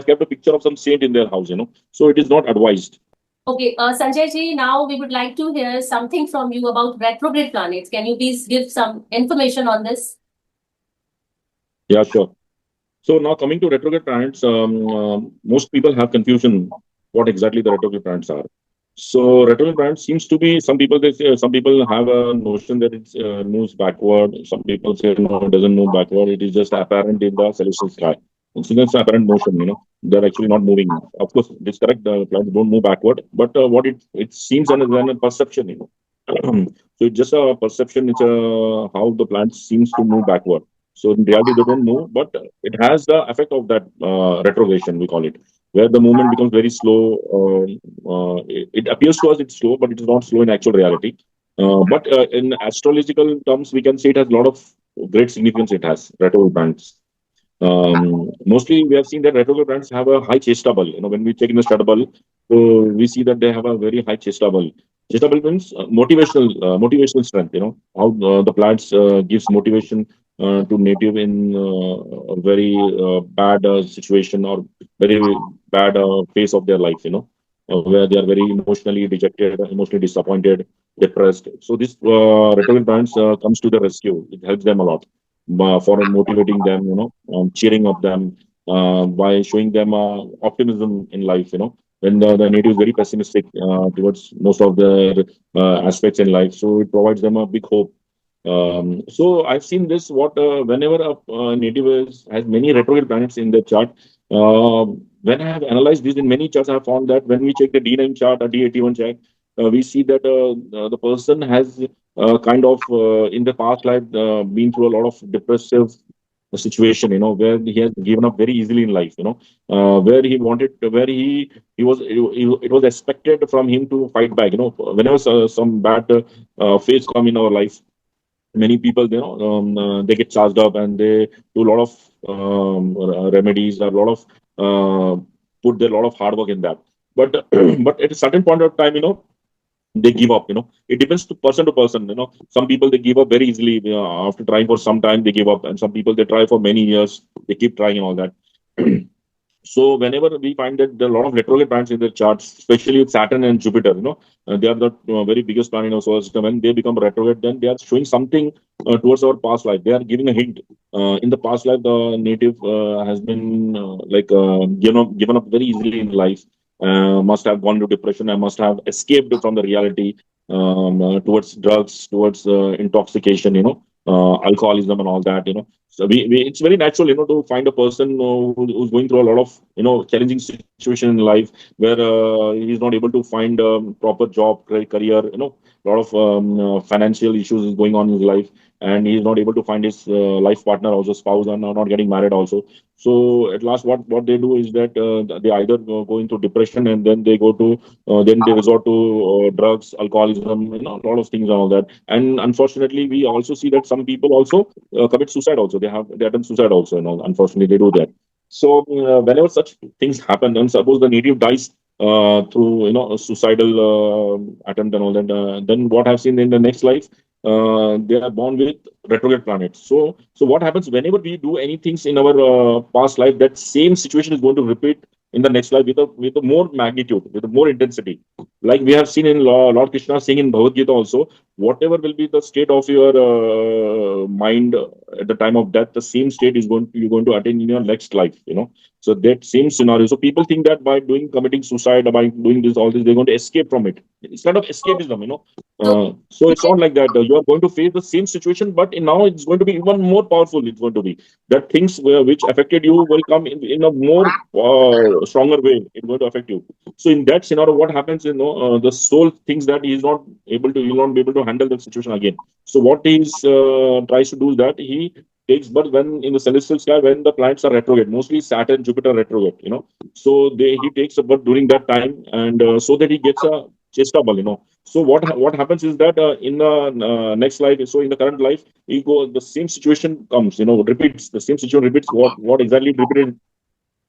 kept a picture of some saint in their house, so it is not advised. Okay, Sanjay Ji, now we would like to hear something from you about retrograde planets. Can you please give some information on this? Yeah, sure. So now coming to retrograde planets, most people have confusion what exactly the retrograde planets are. So retrograde planets seems to be some people have a notion that it moves backward. Some people say no, it doesn't move backward. It is just apparent in the celestial sky. It's just apparent motion. They're actually not moving. Of course, it is correct. The planets don't move backward, but what it seems and then a perception. So it's just a perception. It's how the planet seems to move backward. So in reality, they don't move, but it has the effect of that retrogression, we call it, where the movement becomes very slow. It appears to us it's slow, but it is not slow in actual reality. But in astrological terms, we can say it has a lot of great significance. It has retrograde planets. Mostly, we have seen that retrograde planets have a high chestable. When we check in the stable, so we see that they have a very high chestable. Chestable means motivational strength. How the planets gives motivation to native in a very bad situation or very bad phase of their life. Where they are very emotionally dejected, emotionally disappointed, depressed. So this retrograde planets comes to the rescue. It helps them a lot for motivating them, cheering up them by showing them optimism in life. When the native is very pessimistic towards most of the aspects in life, so it provides them a big hope. So I've seen this. Whenever a native has many retrograde planets in their chart, uh, when I have analyzed this in many charts, I have found that when we check the D9 chart or D81 chart, we see that the person has kind of in the past life been through a lot of depressive situation, where he has given up very easily in life, where he wanted, where he was, it was expected from him to fight back, whenever some bad phase come in our life. Many people, they get charged up and they do a lot of remedies, a lot of put their lot of hard work in that. But but at a certain point of time, they give up. It depends to person. Some people they give up very easily after trying for some time, they give up, and some people they try for many years, they keep trying and all that. So whenever we find that there are a lot of retrograde planets in the charts, especially with Saturn and Jupiter, they are the very biggest planet in our solar system. When they become retrograde, then they are showing something towards our past life. They are giving a hint. In the past life, the native has been given up very easily in life. Must have gone into depression and must have escaped from the reality towards drugs, towards intoxication, alcoholism and all that. So it's very natural, to find a person who's going through a lot of, challenging situation in life where he's not able to find a proper job, career, a lot of financial issues is going on in his life, and he's not able to find his life partner, also spouse, and not getting married also. So at last, what they do is that they either go into depression, and then they resort to drugs, alcoholism, a lot of things and all that. And unfortunately, we also see that some people also commit suicide. Also, they have done suicide also. Unfortunately, they do that. So whenever such things happen, and suppose the native dies through a suicidal attempt and all that, then what I've seen in the next life, they are born with retrograde planets. So what happens whenever we do anything in our past life, that same situation is going to repeat in the next life with a more magnitude, with a more intensity. Like we have seen in Lord Krishna saying in Bhagavad Gita also, whatever will be the state of your mind at the time of death, the same state is you're going to attain in your next life. So that same scenario. So people think that by committing suicide, or by doing this, all this, they're going to escape from it. It's kind of escapism. So, So it's not like that. You are going to face the same situation, but now it's going to be even more powerful. It's going to be that things which affected you will come in a more stronger way. It's going to affect you. So in that scenario, what happens? The soul thinks that he will not be able to handle that situation again. So what he tries to do is that he takes, but when in the celestial sky, when the planets are retrograde, mostly Saturn, Jupiter retrograde, so he takes a birth during that time, and so that he gets a chestable. So what happens is that in the next life, so in the current life, the same situation comes, repeats, the same situation repeats. What exactly it repeated?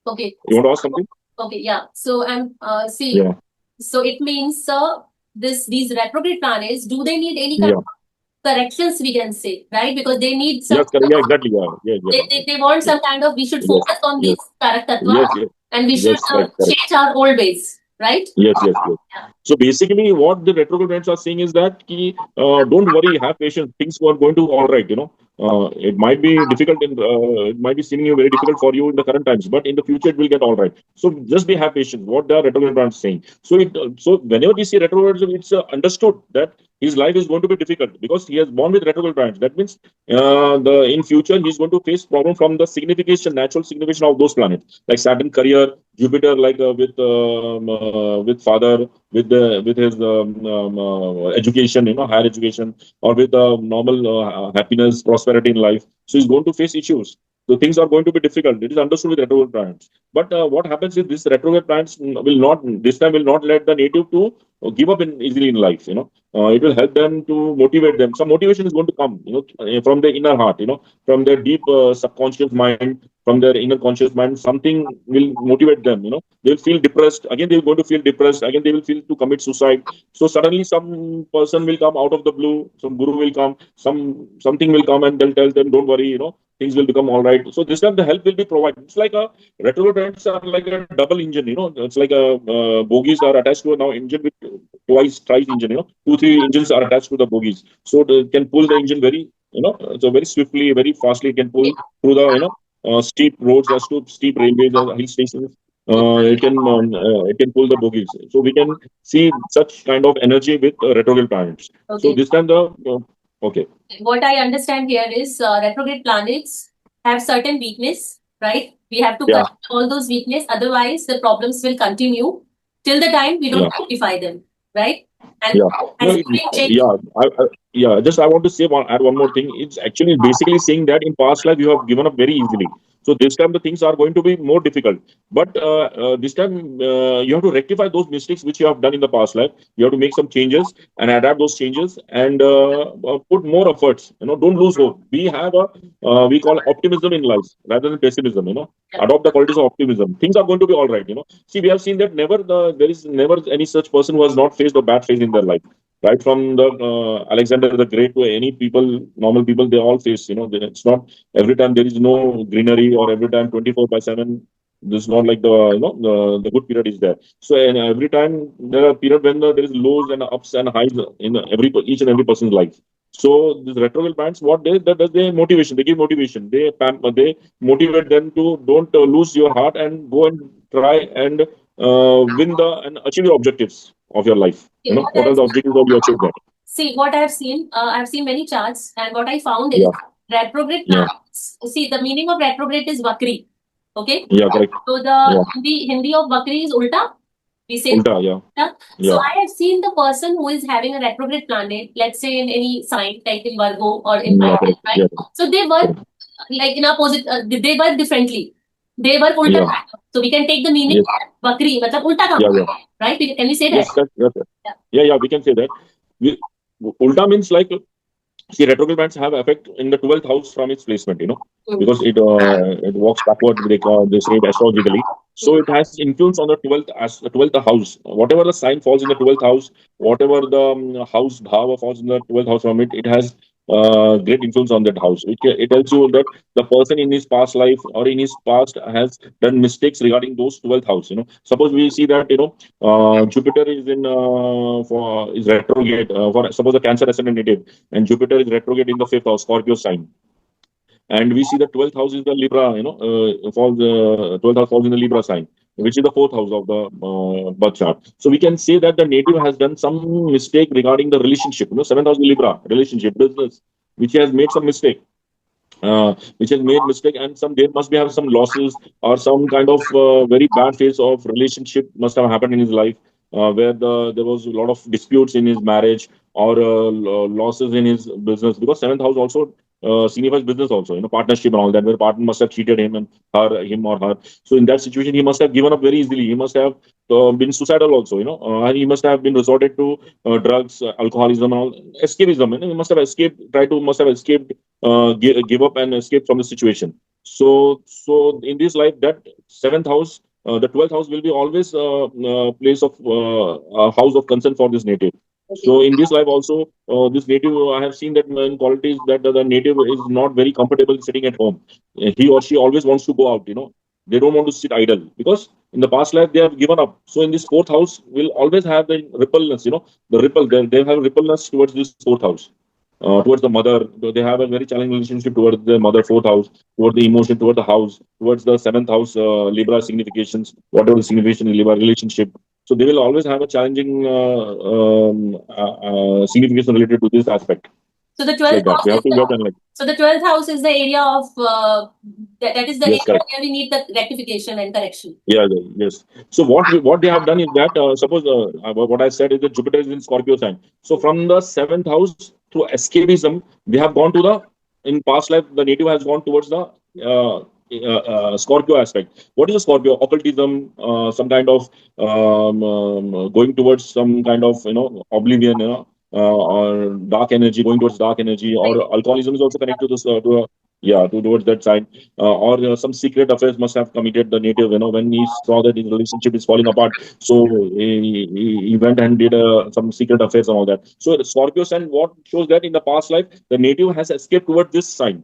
okay. You want to ask something? Okay, yeah. So I'm see. Yeah. So it means, these retrograde planets, do they need any kind Yeah. of corrections? We can say, right? Because they need some. Yes, correct. Yeah, exactly. Yeah. Yeah. Yeah. They want some kind of. We should Yes. focus on Yes. these karaktatva, Yes. Yes. and we should Yes. Correct. Correct. change our old ways. right? Yes, yes, yes. Yeah. So basically, what the retrograde planets are saying is that don't worry, have patience. Things are going to all right. It might be difficult it might be seeming you very difficult for you in the current times, but in the future it will get all right. So just be have patience. What the retrograde planets saying. So whenever we see retrograde, it's understood that his life is going to be difficult because he has born with retrograde planets. That means the in future he's going to face problem from the signification, natural signification of those planets, like Saturn career, Jupiter, like with father, with his education, higher education, or with normal happiness, prosperity in life. So he's going to face issues. So things are going to be difficult. It is understood with retrograde planets. But what happens is this retrograde planets will not this time will not let the native to give up easily in life. It will help them to motivate them. Some motivation is going to come, from the inner heart, from their deep subconscious mind, from their inner conscious mind. Something will motivate them. They'll feel depressed again. They're going to feel depressed again. They will feel to commit suicide. So suddenly some person will come out of the blue. Some guru will come. Something will come and they'll tell them, don't worry. Things will become all right. So this time the help will be provided. It's like a retrograde planets are like a double engine. It's like a bogies are attached to a now engine with thrice engine. Two, three engines are attached to the bogies, so they can pull the engine very, so very swiftly, very fastly. It can pull through the steep roads, or steep railways, or hill stations. It can pull the bogies. So we can see such kind of energy with retrograde planets. So Okay. this time the okay. What I understand here is retrograde planets have certain weakness, right? We have to Yeah, correct all those weakness, otherwise the problems will continue till the time we don't yeah, rectify them, right? And yeah. No, as we can check, yeah. Yeah. Just I want to say add one more thing. It's actually basically saying that in past life you have given up very easily. So this time the things are going to be more difficult. But this time you have to rectify those mistakes which you have done in the past life. You have to make some changes and adapt those changes and put more efforts. Don't lose hope. We call optimism in life rather than pessimism. Adopt the qualities of optimism. Things are going to be all right. See, we have seen that there is never any such person who has not faced a bad phase in their life. Right from the Alexander the Great to any people, normal people, they all face. It's not every time there is no greenery, or every time 24/7. This is not like the good period is there. So and every time there are period when there is lows and ups and highs in each and every person's life. So these retrograde planets, what that does they motivation. They give motivation. They motivate them to don't lose your heart and go and try and win and achieve your objectives of your life. What are the objectives that you achieve that? see what I've seen many charts, and what I found is Yeah, retrograde yeah, planets. See, the meaning of retrograde is vakri. Okay, yeah, correct. so the Yeah, Hindi of vakri is ulta. We say ulta. Yeah, ulta. So yeah, I have seen the person who is having a retrograde planet, let's say in any sign, like in Virgo or in yeah, Pisces, correct. right? Yeah, So they work correct. like in opposite. They work differently. They work ulta. Yeah, So we can take the meaning yes, vakri, matlab ulta kam, yeah, yeah, right? Can we say that? yes, yes, yes. Yeah. Yeah, yeah. We can say that. We, ulta means like, see, retrograde planets have effect in the 12th house from its placement, Mm. because it walks backward, they say it astrologically. So it has influence on the 12th as the 12th house. Whatever the sign falls in the 12th house, whatever the house bhava falls in the 12th house from it, it has great influence on that house. It tells you that the person in his past life or in his past has done mistakes regarding those 12th house. Suppose we see that Jupiter is is retrograde for suppose a Cancer ascendant native, and Jupiter is retrograde in the fifth house, Scorpio sign. And we see the 12th house is the Libra, falls, 12th house falls in the Libra sign, which is the fourth house of the birth chart. So we can say that the native has done some mistake regarding the relationship. Seventh house is Libra, relationship, business, which has made some mistake. Which has made mistake, and there must be have some losses, or some kind of very bad phase of relationship must have happened in his life, where there was a lot of disputes in his marriage, or losses in his business, because seventh house also signifies business also, partnership and all that, where partner must have cheated him or her. So in that situation he must have given up very easily. He must have been suicidal also, and he must have been resorted to drugs, alcoholism and all, escapism. He must have escaped, give up and escape from the situation. So in this life, that seventh house, the 12th house will be always place of a house of concern for this native. So in this life also, this native, I have seen that in qualities that the native is not very comfortable sitting at home. He or she always wants to go out. They don't want to sit idle because in the past life they have given up. So in this fourth house will always have the rippleness, the ripple. They have rippleness towards this fourth house, towards the mother. They have a very challenging relationship towards the mother, fourth house, toward the emotion, toward the house, towards the seventh house, Libra significations, whatever the signification in Libra relationship. So they will always have a challenging signification related to this aspect. So the It's like 12th that. house We have is to the work on like so the 12th house is the area of that is the yes, area correct. where we need the rectification and correction. Yeah, yes. So what they have done is that suppose what I said is that Jupiter is in Scorpio sign. So from the seventh house through escapism, they have gone to the in past life the native has gone towards the Scorpio aspect. What is the Scorpio? Occultism, some kind of going towards some kind of oblivion, or dark energy, going towards dark energy, or alcoholism is also connected to this yeah towards that side, or some secret affairs must have committed the native, when he saw that his relationship is falling apart. So he went and did some secret affairs and all that. So the Scorpio sign, what shows that in the past life the native has escaped towards this sign,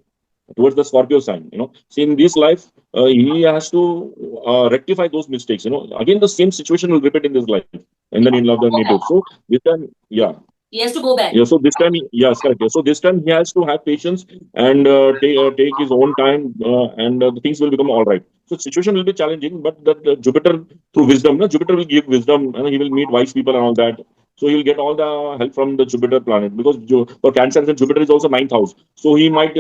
towards the Scorpio sign. See, in this life, he has to rectify those mistakes. Again, the same situation will repeat in this life, in the name of the native. So this time, yeah, He has to go back. yeah. So this time, yes, correct. Yeah. So this time he has to have patience and take his own time, and the things will become all right. So situation will be challenging, but that Jupiter through wisdom, Jupiter will give wisdom, and he will meet wise people and all that. So he'll get all the help from the Jupiter planet because for Cancer, Jupiter is also ninth house. So he might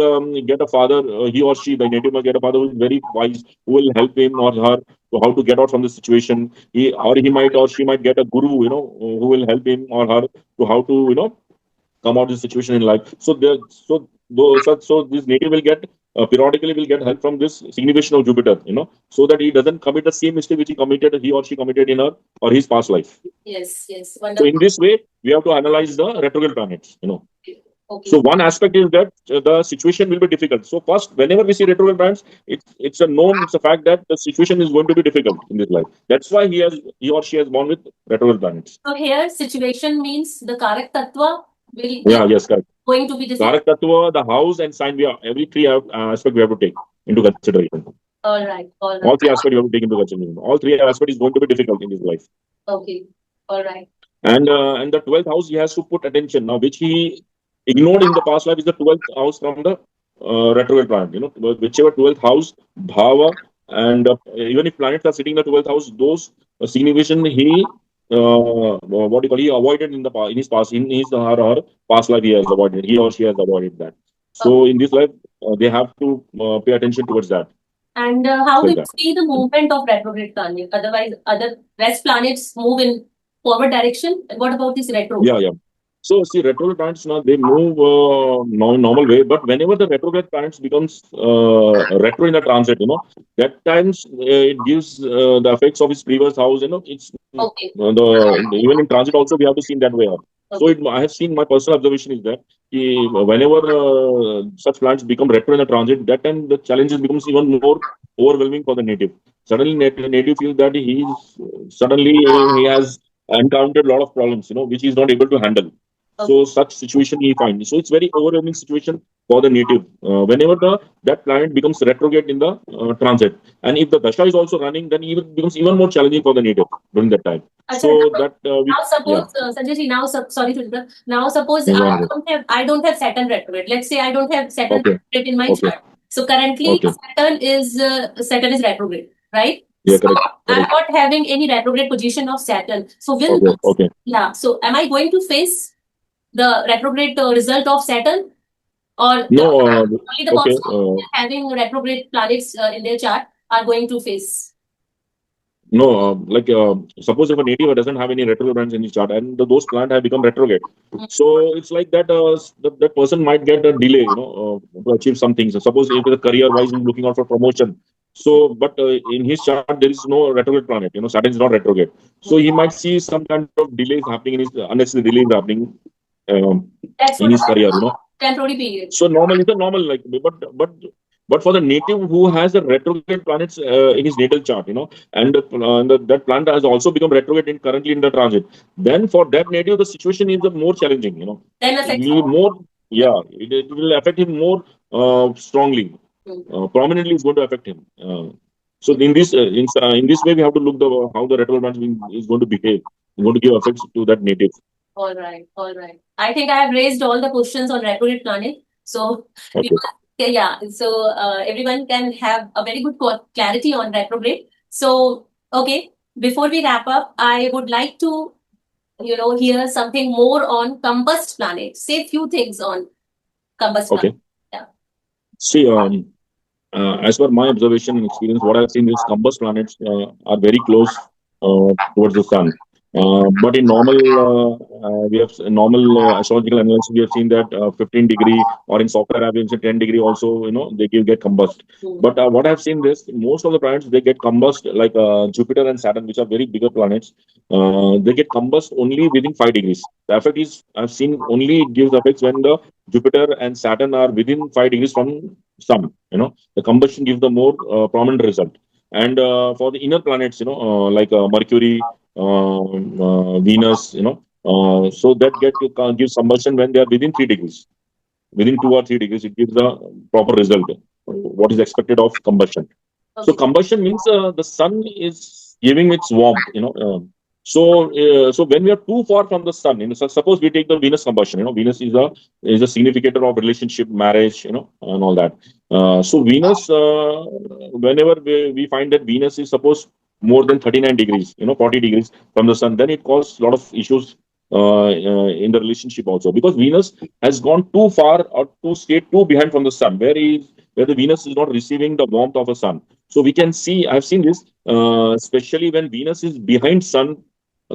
get a father, he or she, the native must get a father who is very wise, who will help him or her to how to get out from the situation. He might or she might get a guru, who will help him or her to how to come out of the situation in life. So this native will get periodically will get help from this signification of Jupiter, so that he doesn't commit the same mistake which he or she committed in her or his past life. Yes, yes, So wonderful. in this way, we have to analyze the retrograde planets. Okay. So one aspect is that the situation will be difficult. So first, whenever we see retrograde planets, it's a known, it's a fact that the situation is going to be difficult in this life. That's why he or she has born with retrograde planets. So here, situation means the Karak Tattva will Yeah, yes, correct. going to be the same. Karak Tattva, the house and sign, every three aspect we have to take into consideration. All right, all right. All three aspects you have to take into consideration. All three aspects is going to be difficult in this life. Okay, all right. And the 12th house he has to put attention now, which he ignored in the past life is the 12th house from the retrograde planet. Whichever 12th house, bhava, and even if planets are sitting in the 12th house, those signification he what do you call, he avoided in his past, in his her past life he has avoided, he or she has avoided that. So in this life they have to pay attention towards that. And how do Like you that. see the movement of retrograde planets? Otherwise, other rest planets move in forward direction. And what about this retro? Yeah. So see, retrograde planets now they move normal way, but whenever the retrograde planets becomes retro in the transit, that times it gives the effects of its previous house. It's Okay. the even in transit also we have to see in that way. So I have seen, my personal observation is that whenever such planets become retro in the transit, that time the challenges becomes even more overwhelming for the native. Suddenly, native feels that he has encountered a lot of problems, which he is not able to handle. So such situation he finds. So it's very overwhelming situation for the native whenever that planet becomes retrograde in the transit, and if the dasha is also running, then it becomes even more challenging for the native during that time. So that now suppose Sanjay ji, now sorry to interrupt. Now suppose I don't have Saturn retrograde. Let's say I don't have Saturn retrograde in my chart. So currently Saturn is retrograde, right? Yeah, so correct. I'm not having any retrograde position of Saturn. So will yeah. So am I going to face the retrograde result of Saturn, or No, only the person having retrograde planets in their chart are going to face? No, suppose if a native doesn't have any retrograde planets in his chart and those planets have become retrograde, so it's like that that person might get a delay, to achieve some things. Suppose if the career wise he's looking out for promotion, so but in his chart there is no retrograde planet, Saturn is not retrograde, so he might see some kind of delays happening in his unnecessary delays happening in his career, temporary period. So normal is a normal, like, but for the native who has the retrograde planets in his natal chart, and that planet has also become retrograde currently in the transit, then for that native the situation is more challenging. Then it will affect him more strongly. Prominently is going to affect him. So in this way, we have to look the how the retrograde planet is going to behave, going to give effects to that native. All right, all right. I think I have raised all the questions on retrograde planet. So, Okay. yeah, so everyone can have a very good clarity on retrograde. So, okay, before we wrap up, I would like to, hear something more on combust planet. Say a few things on combust planet. Okay. Yeah. See, as per my observation and experience, what I've seen is Combust planets are very close towards the sun. But in normal astrological analysis, we have seen that 15 degree or in software average 10 degree also, they get combust. But what I've seen this, most of the planets they get combust like Jupiter and Saturn, which are very bigger planets. They get combust only within 5 degrees. The effect is I've seen only it gives effects when the Jupiter and Saturn are within 5 degrees from Sun. The combustion gives the more prominent result. And for the inner planets, like Mercury, Venus, so that gives combustion when they are within 3 degrees. Within 2 or 3 degrees, it gives the proper result. What is expected of combustion? So Okay. combustion means the sun is giving its warmth. So when we are too far from the sun, suppose we take the Venus combustion. Venus is a significator of relationship, marriage, and all that. So Venus, whenever we find that Venus is suppose more than 39 degrees, 40 degrees from the sun, then it causes a lot of issues in the relationship also, because Venus has gone too far or too stayed too behind from the sun, where the Venus is not receiving the warmth of a sun. So we can see, I've seen this, especially when Venus is behind sun,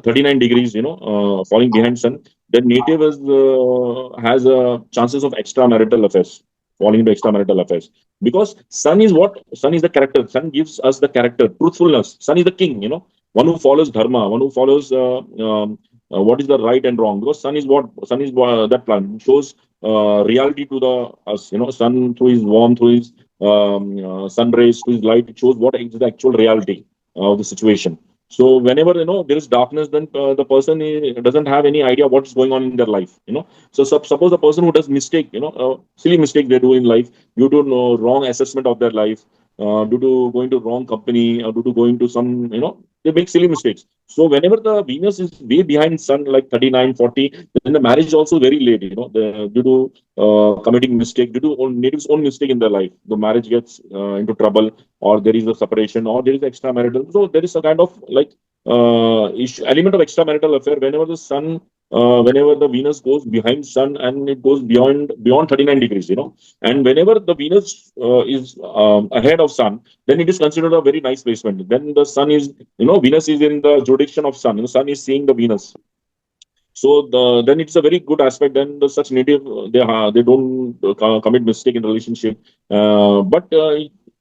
39 degrees, falling behind sun, then native has chances of extramarital affairs, falling into extramarital affairs. Because sun is what? Sun is the character. Sun gives us the character, truthfulness. Sun is the king, one who follows dharma, one who follows what is the right and wrong. Because sun is what? Sun is that planet shows reality to the us. Sun through his warmth, through his sun rays, through his light, it shows what is the actual reality of the situation. So whenever there is darkness, then the person doesn't have any idea what's going on in their life. So suppose a person who does mistake, silly mistake they do in life due to wrong assessment of their life, due to going to wrong company, or due to going to some, they make silly mistakes. So whenever the Venus is way behind sun, like 39, 40, then the marriage is also very late, due to committing mistake, due to natives' own mistake in their life. The marriage gets into trouble, or there is a separation, or there is extramarital. So there is a kind of like element of extramarital affair whenever the sun, whenever the Venus goes behind sun and it goes beyond 39 degrees, and whenever the Venus is ahead of sun, then it is considered a very nice placement. Then the sun is, Venus is in the jurisdiction of sun. Sun is seeing the Venus. So then it's a very good aspect. Then such native they don't commit mistake in relationship. But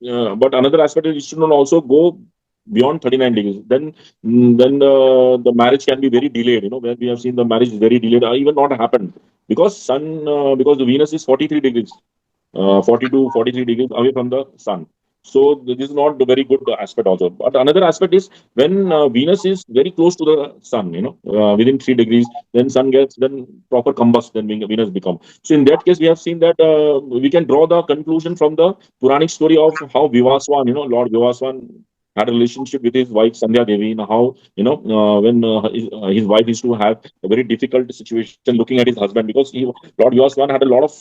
another aspect is it should not also go beyond 39 degrees. Then the marriage can be very delayed. Where we have seen the marriage is very delayed, or even not happened, because the Venus is 43 degrees, 42, 43 degrees away from the sun. So this is not a very good aspect also. But another aspect is when Venus is very close to the sun, within 3 degrees, then sun gets then proper combust, then Venus become. So in that case, we have seen that we can draw the conclusion from the Puranic story of how Vivaswan, Lord Vivaswan had a relationship with his wife Sandhya Devi, and how when his wife used to have a very difficult situation looking at his husband, because Lord Vivaswan had a lot of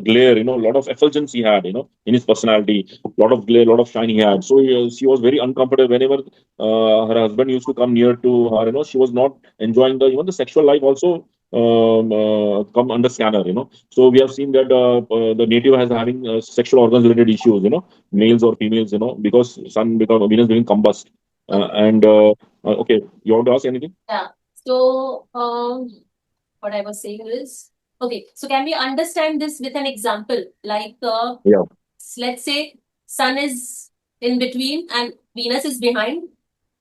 glare, a lot of effulgence he had, in his personality, a lot of glare, a lot of shine he had. So she was very uncomfortable whenever her husband used to come near to her. She was not enjoying even the sexual life also come under scanner. So we have seen that the native has having sexual organs related issues. Males or females. Because sun, because Venus being combust. And okay, you want to ask anything? Yeah. So what I was saying is, okay, so can we understand this with an example? Like, Yeah. let's say sun is in between and Venus is behind.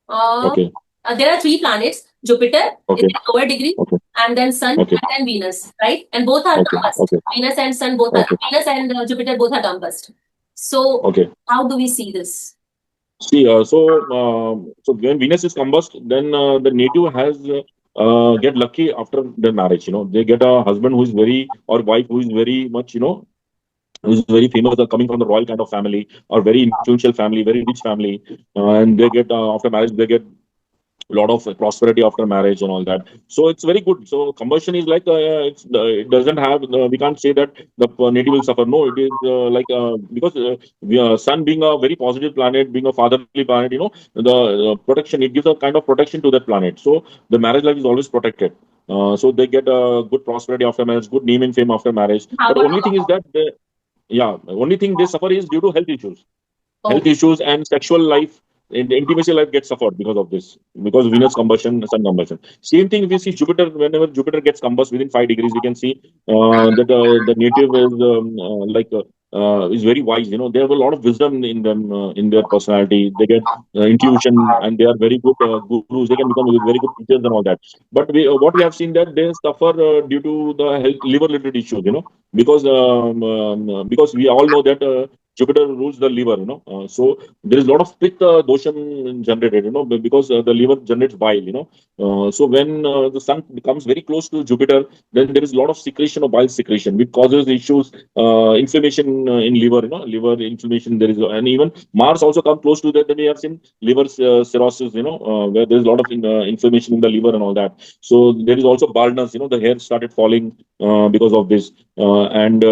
Okay. There are three planets. Jupiter is Okay. in lower degree, Okay. and then Sun, Okay. and then Venus, right? And both are Okay. combust. Okay. Venus and Sun both are Okay. Venus and Jupiter both are combust. So Okay. how do we see this? See, so when Venus is combust, then the native has get lucky after the marriage. They get a husband who is very, or wife who is very much, who's very famous, coming from the royal kind of family or very influential family, very rich family, and they get after marriage they get a lot of prosperity after marriage and all that. So it's very good. So combustion is like it doesn't have we can't say that the native will suffer. No, it is like because sun being a very positive planet, being a fatherly planet, the protection, it gives a kind of protection to that planet. So the marriage life is always protected. So they get good prosperity after marriage, good name and fame after marriage. How But about only thing is that yeah, only thing they suffer is due to health issues. Health oh, issues and sexual life and intimacy life gets suffered because of this, because Venus combustion, Sun combustion. Same thing if we see Jupiter, whenever Jupiter gets combust within 5 degrees, we can see that the native is is very wise. They have a lot of wisdom in them, in their personality. They get intuition, and they are very good gurus. They can become very good teachers and all that. But what we have seen that they suffer due to the health, liver related issues. Because we all know that Jupiter rules the liver. So there is a lot of pitta dosham generated. Because the liver generates bile. So when the sun becomes very close to Jupiter, then there is a lot of secretion of bile secretion, which causes issues, inflammation in liver. Liver inflammation. There is, and even Mars also come close to that. Then we have seen liver cirrhosis. Where there is a lot of inflammation in the liver and all that. So there is also baldness. The hair started falling because of this. And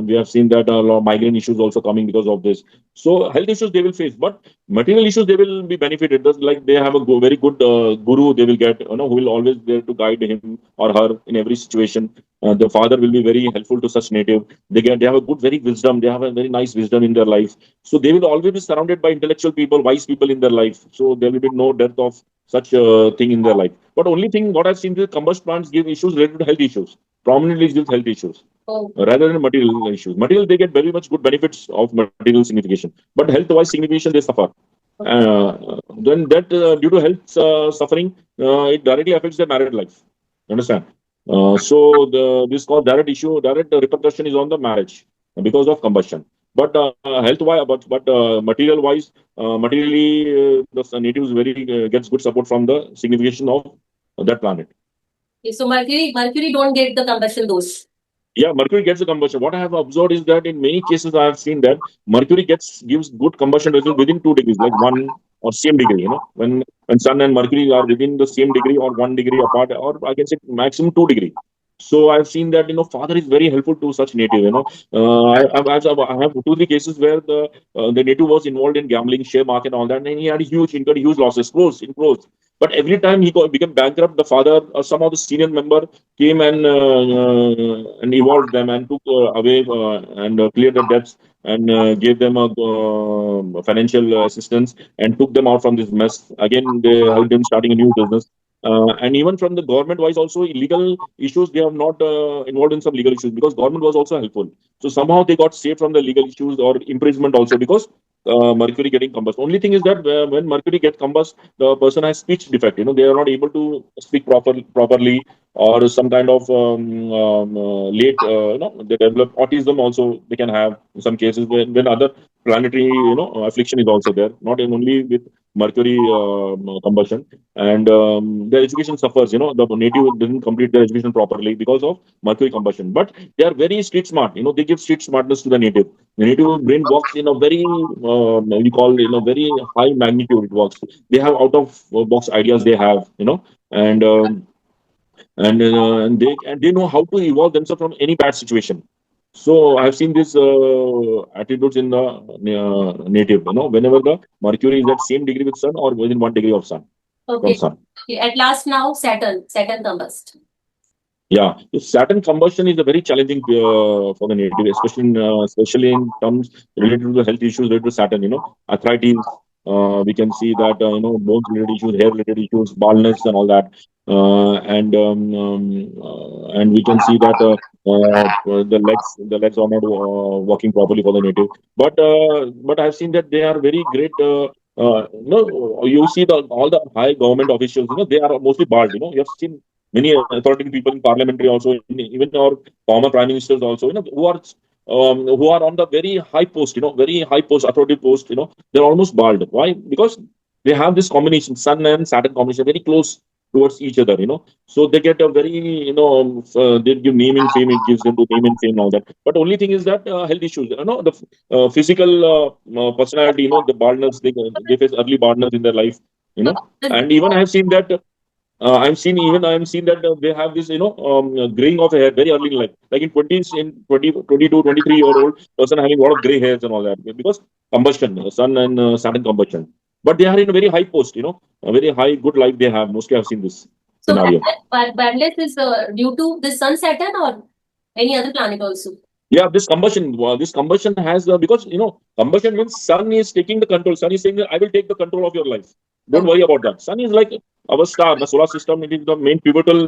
we have seen that a lot of migraine issues also coming because of this. So health issues they will face, but material issues they will be benefited. Just like they have a very good guru they will get, who will always there to guide him or her in every situation. The father will be very helpful to such native. They have a good very wisdom. They have a very nice wisdom in their life. So they will always be surrounded by intellectual people, wise people in their life. So there will be no dearth of such a thing in their life. But only thing what I've seen is combust plants give issues related to health issues, prominently gives health issues oh. rather than material issues. Material, they get very much good benefits of material signification, but health-wise signification they suffer. Okay. Then that due to health suffering, it directly affects their married life. Understand? This called direct issue, direct repercussion is on the marriage because of combustion. But health-wise, but material-wise, materially, the natives very gets good support from the signification of that planet. Okay, so Mercury don't get the combustion dose. Yeah, Mercury gets a combustion. What I have observed is that in many cases I have seen that Mercury gives good combustion result within 2 degrees, like one or same degree. When Sun and Mercury are within the same degree or 1 degree apart, or I can say maximum 2 degree. So I've seen that father is very helpful to such native. I have 2 3 cases where the native was involved in gambling, share market, and all that, and he had incurred huge losses, crores. But every time became bankrupt, the father or some of the senior member came and evolved them and took away and cleared the debts and gave them a financial assistance and took them out from this mess. Again, they helped them starting a new business. And even from the government wise also legal issues, they have not involved in some legal issues because government was also helpful. So somehow they got saved from the legal issues or imprisonment also because mercury getting combust. Only thing is that when mercury gets combust, the person has speech defect. They are not able to speak properly, or some kind of late, they develop autism also. They can have in some cases when other planetary, affliction is also there, not only with mercury combustion. And their education suffers. The native didn't complete their education properly because of mercury combustion. But they are very street smart. They give street smartness to the native. The native brain works in a very, we call, very high magnitude. It works. They have out of box ideas. They have, and and they know how to evolve themselves from any bad situation. So I've seen these attitudes in the native. Whenever the mercury is at same degree with sun or within 1 degree of sun from Okay. sun. Okay, at last now Saturn combust. Yeah, so Saturn combustion is a very challenging for the native, especially in terms related to the health issues related to Saturn. Arthritis. We can see that bones related issues, hair related issues, baldness, and all that. And we can see that the legs are not working properly for the native. But I've seen that they are very great. You see all the high government officials. They are mostly bald. You have seen many authoritative people in parliamentary also, even our former prime ministers also, who are on the very high post, very high post, authoritative post, they're almost bald. Why? Because they have this combination, Sun and Saturn combination, very close. towards each other, so they get a very, they give naming fame, it gives them the name and fame and all that. But only thing is that health issues, the physical personality, the baldness, they face early baldness in their life, So and even I have seen that I'm seen that they have this, graying of hair very early in life. Like in 20s, in 20, 22, 23-year old person having a lot of gray hairs and all that because combustion, sun and Saturn combustion. But they are in a very high post, a very high good life they have. Mostly I've seen this so scenario. bandless is due to the sun, Saturn, or any other planet also. Yeah, this combustion has because combustion means sun is taking the control. Sun is saying that I will take the control of your life. Don't Okay. worry about that. Sun is like our star, the solar system. It is the main pivotal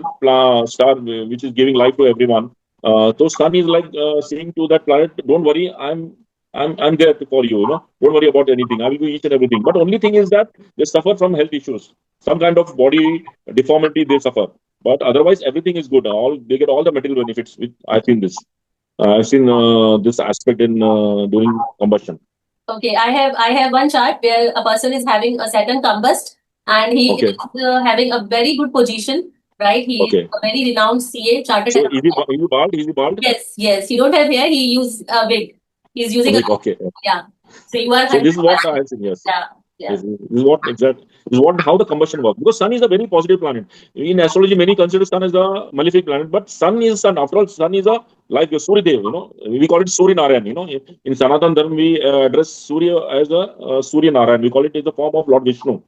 star which is giving life to everyone. So sun is like saying to that planet, don't worry, I'm there for you. Don't worry about anything. I will do each and everything. But only thing is that they suffer from health issues, some kind of body deformity they suffer. But otherwise, everything is good. All they get all the material benefits. Which I've seen this. I've seen this aspect in during combustion. Okay, I have one chart where a person is having a Saturn combust and he Okay, is having a very good position, right? He is okay. a very renowned CA, chartered So is he, accountant. is he bald? Is he bald? Yes, yes. He don't have hair. He use a wig. He's using a Like, okay. yeah. So you are So having this is what I have seen. Yes. yeah, yeah. This is what exact. This is what how the combustion works. Because Sun is a very positive planet. In astrology, many consider Sun as a malefic planet, but Sun is Sun. After all, Sun is a like a Surya Dev. We call it Surya Narayan. In Sanatan Dharma, we address Surya as a Surya Narayan. We call it as a form of Lord Vishnu,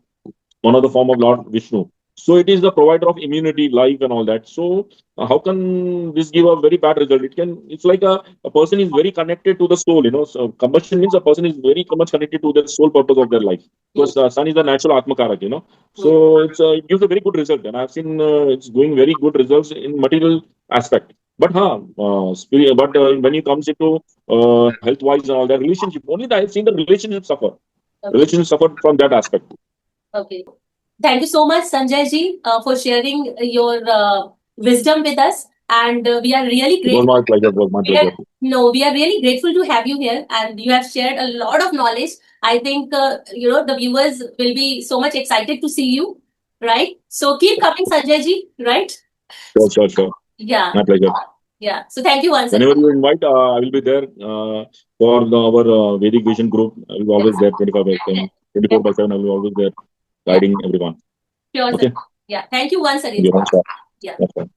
one of the form of Lord Vishnu. So it is the provider of immunity, life, and all that. So how can this give a very bad result? It's like a person is very connected to the soul. So combustion means a person is very much connected to the soul purpose of their life. Hmm. Because sun is the natural Atmakarak. Hmm. So it gives a very good result, and I've seen it's doing very good results in material aspect. But when it comes into health wise and all that relationship, only that I've seen the relationship suffer. Okay. Relationship suffered from that aspect. Okay. Thank you so much, Sanjay ji, for sharing your wisdom with us. And we are really It was grateful. my pleasure. It was my We are, pleasure. no, we are really grateful to have you here, and you have shared a lot of knowledge. I think the viewers will be so much excited to see you, right? So keep coming, Sanjay ji, right? Sure, sure, sure. Yeah, My pleasure. yeah. So thank you once again. Whenever you invite, I will be there for our Vedic Vision group. I will be Yeah, always there 25 by 7, yeah, 24 by 7. I will be always there yeah. guiding everyone. Sure, sir. Okay. Yeah. Thank you once again. You're on, sir. Yeah. That's fine.